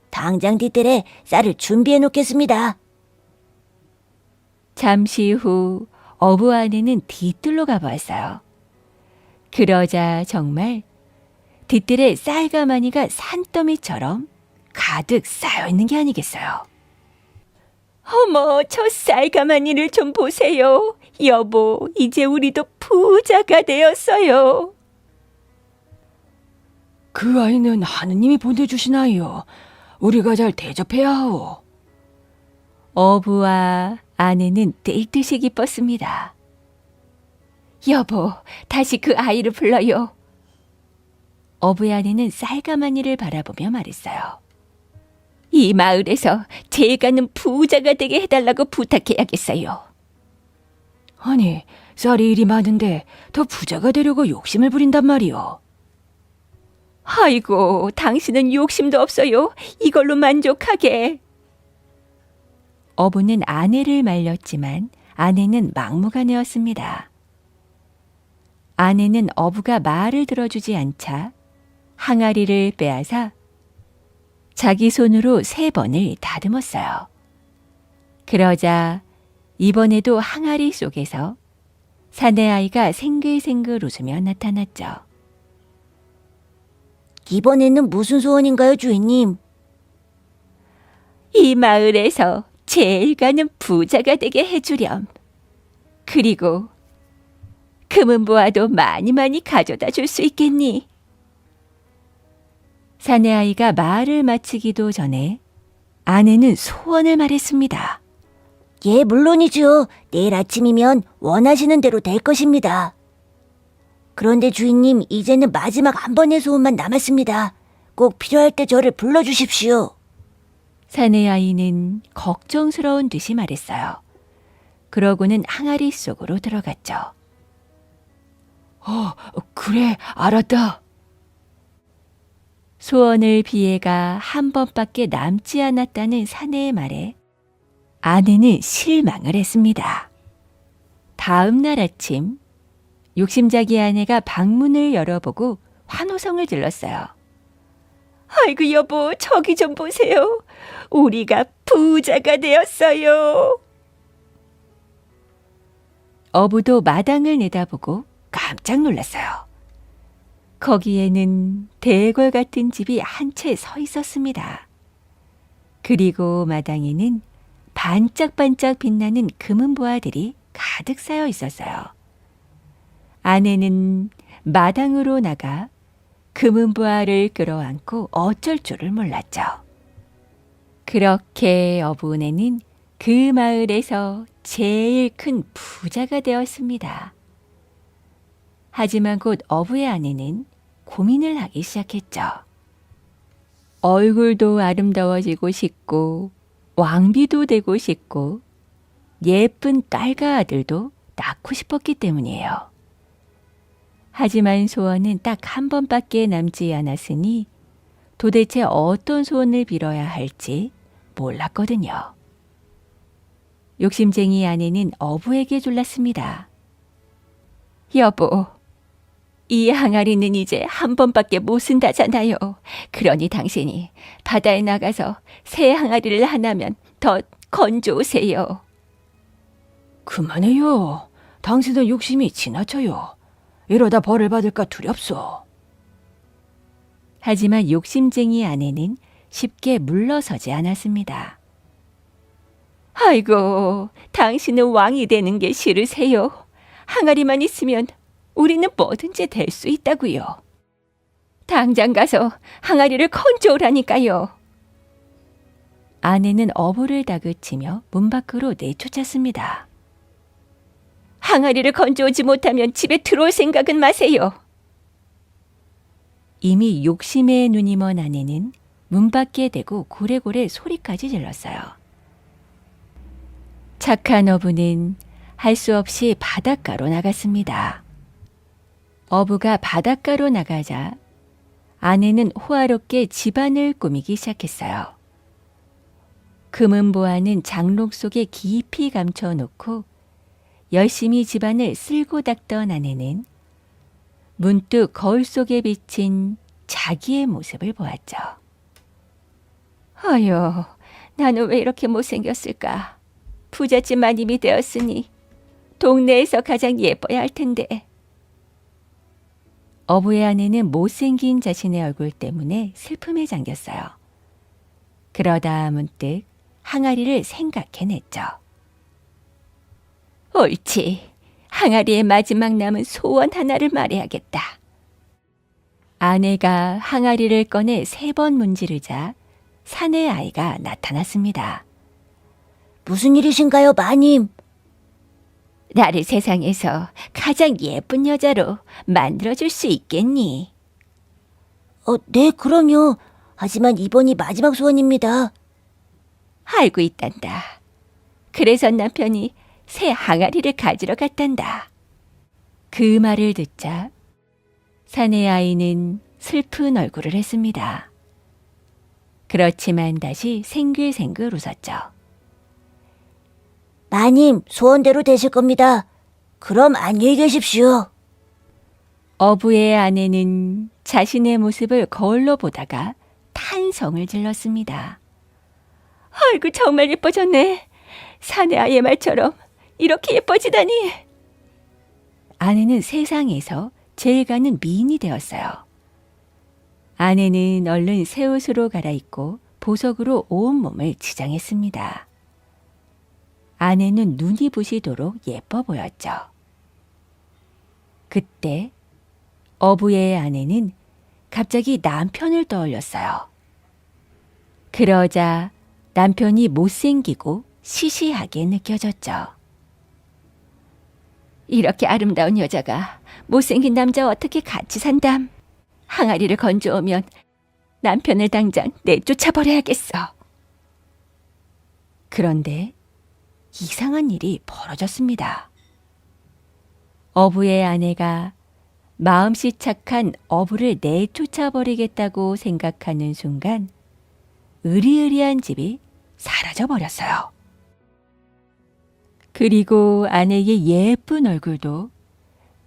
당장 뒷뜰에 쌀을 준비해 놓겠습니다. 잠시 후 어부 아내는 뒤뜰로 가보았어요. 그러자 정말 뒤뜰에 쌀가마니가 산더미처럼 가득 쌓여있는 게 아니겠어요. 어머, 저 쌀가마니를 좀 보세요. 여보, 이제 우리도 부자가 되었어요. 그 아이는 하느님이 보내주신 아이요. 우리가 잘 대접해야 하오. 어부와 아내는 뜰 듯이 기뻤습니다. 여보, 다시 그 아이를 불러요. 어부의 아내는 쌀가마니를 바라보며 말했어요. 이 마을에서 제가는 부자가 되게 해달라고 부탁해야겠어요. 아니, 쌀이 이리 많은데 더 부자가 되려고 욕심을 부린단 말이오. 아이고, 당신은 욕심도 없어요. 이걸로 만족하게. 어부는 아내를 말렸지만 아내는 막무가내였습니다. 아내는 어부가 말을 들어주지 않자 항아리를 빼앗아 자기 손으로 3번을 다듬었어요. 그러자 이번에도 항아리 속에서 사내아이가 생글생글 웃으며 나타났죠. 이번에는 무슨 소원인가요, 주인님? 이 마을에서 제일 가는 부자가 되게 해주렴. 그리고 금은보화도 많이 가져다 줄 수 있겠니? 사내아이가 말을 마치기도 전에 아내는 소원을 말했습니다. 예, 물론이죠. 내일 아침이면 원하시는 대로 될 것입니다. 그런데 주인님, 이제는 마지막 한 번의 소원만 남았습니다. 꼭 필요할 때 저를 불러주십시오. 사내아이는 걱정스러운 듯이 말했어요. 그러고는 항아리 속으로 들어갔죠. 그래, 알았다. 소원을 비해가 한 번밖에 남지 않았다는 사내의 말에 아내는 실망을 했습니다. 다음 날 아침, 욕심자기 아내가 방문을 열어보고 환호성을 질렀어요. 아이고 여보, 저기 좀 보세요. 우리가 부자가 되었어요. 어부도 마당을 내다보고 깜짝 놀랐어요. 거기에는 대궐 같은 집이 한 채 서 있었습니다. 그리고 마당에는 반짝반짝 빛나는 금은보화들이 가득 쌓여 있었어요. 아내는 마당으로 나가 금은보화를 끌어안고 어쩔 줄을 몰랐죠. 그렇게 어부네는 그 마을에서 제일 큰 부자가 되었습니다. 하지만 곧 어부의 아내는 고민을 하기 시작했죠. 얼굴도 아름다워지고 싶고 왕비도 되고 싶고 예쁜 딸과 아들도 낳고 싶었기 때문이에요. 하지만 소원은 딱 한 번밖에 남지 않았으니 도대체 어떤 소원을 빌어야 할지 몰랐거든요. 욕심쟁이 아내는 어부에게 졸랐습니다. 여보, 이 항아리는 이제 한 번밖에 못 쓴다잖아요. 그러니 당신이 바다에 나가서 새 항아리를 하나면 더 건져오세요. 그만해요. 당신은 욕심이 지나쳐요. 이러다 벌을 받을까 두렵소. 하지만 욕심쟁이 아내는 쉽게 물러서지 않았습니다. 아이고, 당신은 왕이 되는 게 싫으세요. 항아리만 있으면 우리는 뭐든지 될 수 있다고요. 당장 가서 항아리를 건져오라니까요. 아내는 어부를 다그치며 문 밖으로 내쫓았습니다. 항아리를 건져오지 못하면 집에 들어올 생각은 마세요. 이미 욕심에 눈이 먼 아내는 문 밖에 대고 고래고래 소리까지 질렀어요. 착한 어부는 할 수 없이 바닷가로 나갔습니다. 어부가 바닷가로 나가자 아내는 호화롭게 집안을 꾸미기 시작했어요. 금은보화는 장롱 속에 깊이 감춰놓고 열심히 집안을 쓸고 닦던 아내는 문득 거울 속에 비친 자기의 모습을 보았죠. 아유, 나는 왜 이렇게 못생겼을까? 부잣집 마님이 되었으니 동네에서 가장 예뻐야 할 텐데. 어부의 아내는 못생긴 자신의 얼굴 때문에 슬픔에 잠겼어요. 그러다 문득 항아리를 생각해냈죠. 옳지, 항아리의 마지막 남은 소원 하나를 말해야겠다. 아내가 항아리를 꺼내 3번 문지르자 사내 아이가 나타났습니다. 무슨 일이신가요, 마님? 나를 세상에서 가장 예쁜 여자로 만들어줄 수 있겠니? 네, 그럼요. 하지만 이번이 마지막 소원입니다. 알고 있단다. 그래서 남편이 새 항아리를 가지러 갔단다. 그 말을 듣자 사내 아이는 슬픈 얼굴을 했습니다. 그렇지만 다시 생글생글 웃었죠. 마님, 소원대로 되실 겁니다. 그럼 안녕히 계십시오. 어부의 아내는 자신의 모습을 거울로 보다가 탄성을 질렀습니다. 아이고, 정말 예뻐졌네. 사내 아이의 말처럼 이렇게 예뻐지다니. 아내는 세상에서 제일 가는 미인이 되었어요. 아내는 얼른 새 옷으로 갈아입고 보석으로 온몸을 치장했습니다. 아내는 눈이 부시도록 예뻐 보였죠. 그때 어부의 아내는 갑자기 남편을 떠올렸어요. 그러자 남편이 못생기고 시시하게 느껴졌죠. 이렇게 아름다운 여자가 못생긴 남자와 어떻게 같이 산담? 항아리를 건져오면 남편을 당장 내쫓아버려야겠어. 그런데 이상한 일이 벌어졌습니다. 어부의 아내가 마음씨 착한 어부를 내쫓아버리겠다고 생각하는 순간 으리으리한 집이 사라져버렸어요. 그리고 아내의 예쁜 얼굴도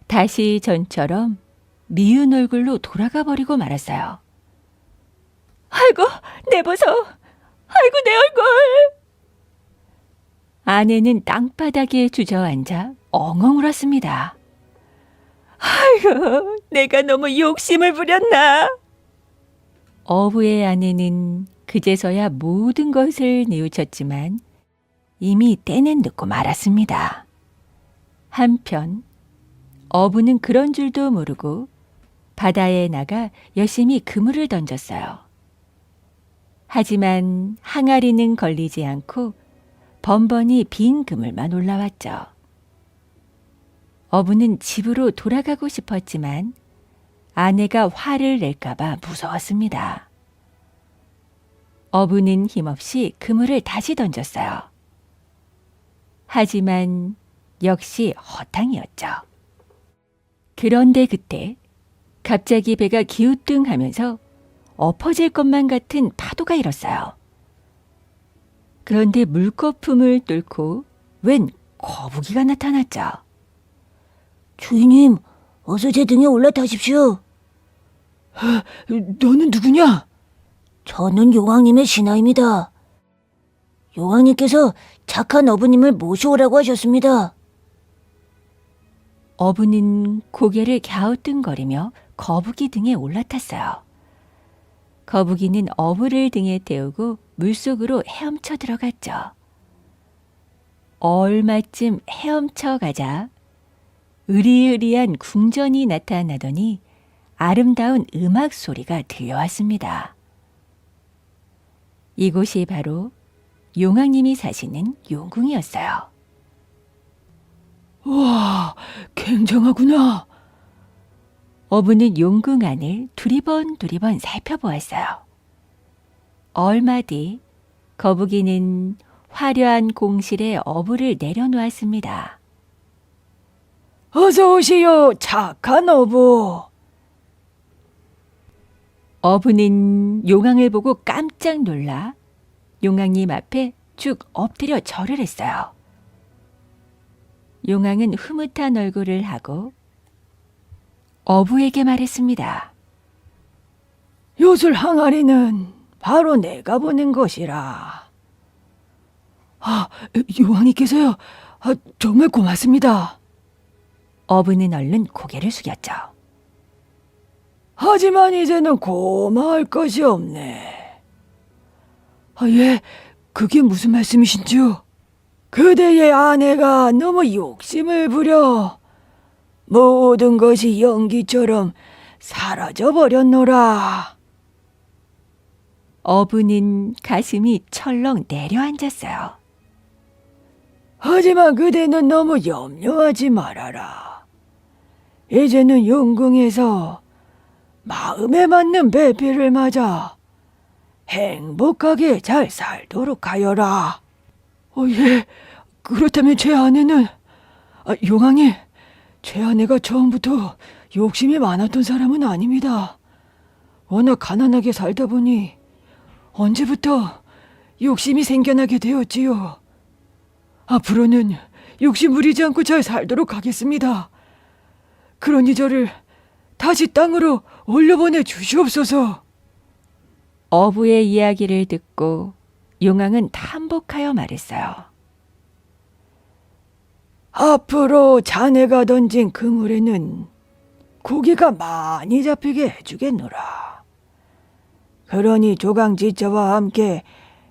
다시 전처럼 미운 얼굴로 돌아가 버리고 말았어요. 아이고, 내 보석! 아이고, 내 얼굴! 아내는 땅바닥에 주저앉아 엉엉 울었습니다. 아이고, 내가 너무 욕심을 부렸나? 어부의 아내는 그제서야 모든 것을 뉘우쳤지만 이미 때는 늦고 말았습니다. 한편 어부는 그런 줄도 모르고 바다에 나가 열심히 그물을 던졌어요. 하지만 항아리는 걸리지 않고 번번이 빈 그물만 올라왔죠. 어부는 집으로 돌아가고 싶었지만 아내가 화를 낼까봐 무서웠습니다. 어부는 힘없이 그물을 다시 던졌어요. 하지만 역시 허탕이었죠. 그런데 그때 갑자기 배가 기우뚱하면서 엎어질 것만 같은 파도가 일었어요. 그런데 물거품을 뚫고 웬 거북이가 나타났죠. 주인님, 어서 제 등에 올라타십시오. 너는 누구냐? 저는 용왕님의 신하입니다. 용왕님께서 착한 어부님을 모셔오라고 하셨습니다. 어부는 고개를 갸우뚱거리며 거북이 등에 올라탔어요. 거북이는 어부를 등에 태우고 물속으로 헤엄쳐 들어갔죠. 얼마쯤 헤엄쳐 가자 으리으리한 궁전이 나타나더니 아름다운 음악 소리가 들려왔습니다. 이곳이 바로 용왕님이 사시는 용궁이었어요. 와, 굉장하구나. 어부는 용궁 안을 두리번 살펴보았어요. 얼마 뒤 거북이는 화려한 공실에 어부를 내려놓았습니다. 어서 오시오, 착한 어부. 어부는 용왕을 보고 깜짝 놀라 용왕님 앞에 쭉 엎드려 절을 했어요. 용왕은 흐뭇한 얼굴을 하고 어부에게 말했습니다. 요술 항아리는 바로 내가 보낸 것이라. 용왕님께서요. 정말 고맙습니다. 어부는 얼른 고개를 숙였죠. 하지만 이제는 고마울 것이 없네. 예, 그게 무슨 말씀이신지요? 그대의 아내가 너무 욕심을 부려 모든 것이 연기처럼 사라져버렸노라. 어부는 가슴이 철렁 내려앉았어요. 하지만 그대는 너무 염려하지 말아라. 이제는 용궁에서 마음에 맞는 배필을 맞아 행복하게 잘 살도록 하여라. 예, 그렇다면 제 아내는 용왕님, 제 아내가 처음부터 욕심이 많았던 사람은 아닙니다. 워낙 가난하게 살다 보니 언제부터 욕심이 생겨나게 되었지요. 앞으로는 욕심 부리지 않고 잘 살도록 하겠습니다. 그러니 저를 다시 땅으로 올려보내 주시옵소서. 어부의 이야기를 듣고 용왕은 탐복하여 말했어요. 앞으로 자네가 던진 그물에는 고기가 많이 잡히게 해주겠노라. 그러니 조강지처와 함께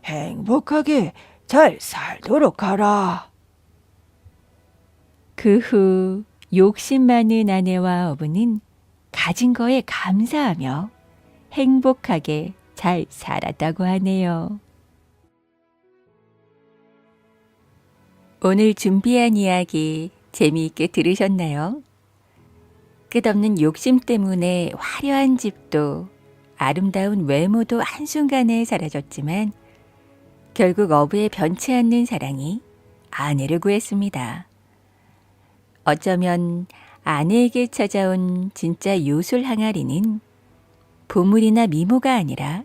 행복하게 잘 살도록 하라. 그 후 욕심 많은 아내와 어부는 가진 거에 감사하며 행복하게 잘 살았다고 하네요. 오늘 준비한 이야기 재미있게 들으셨나요? 끝없는 욕심 때문에 화려한 집도 아름다운 외모도 한순간에 사라졌지만 결국 어부의 변치 않는 사랑이 아내를 구했습니다. 어쩌면 아내에게 찾아온 진짜 요술 항아리는 보물이나 미모가 아니라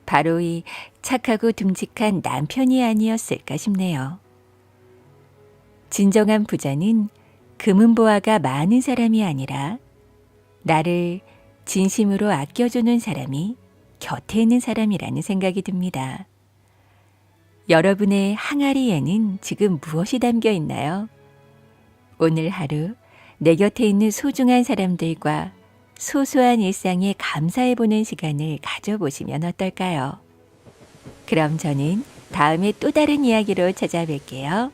바로 이 착하고 듬직한 남편이 아니었을까 싶네요. 진정한 부자는 금은보화가 많은 사람이 아니라 나를 진심으로 아껴주는 사람이 곁에 있는 사람이라는 생각이 듭니다. 여러분의 항아리에는 지금 무엇이 담겨 있나요? 오늘 하루 내 곁에 있는 소중한 사람들과 소소한 일상에 감사해보는 시간을 가져보시면 어떨까요? 그럼 저는 다음에 또 다른 이야기로 찾아뵐게요.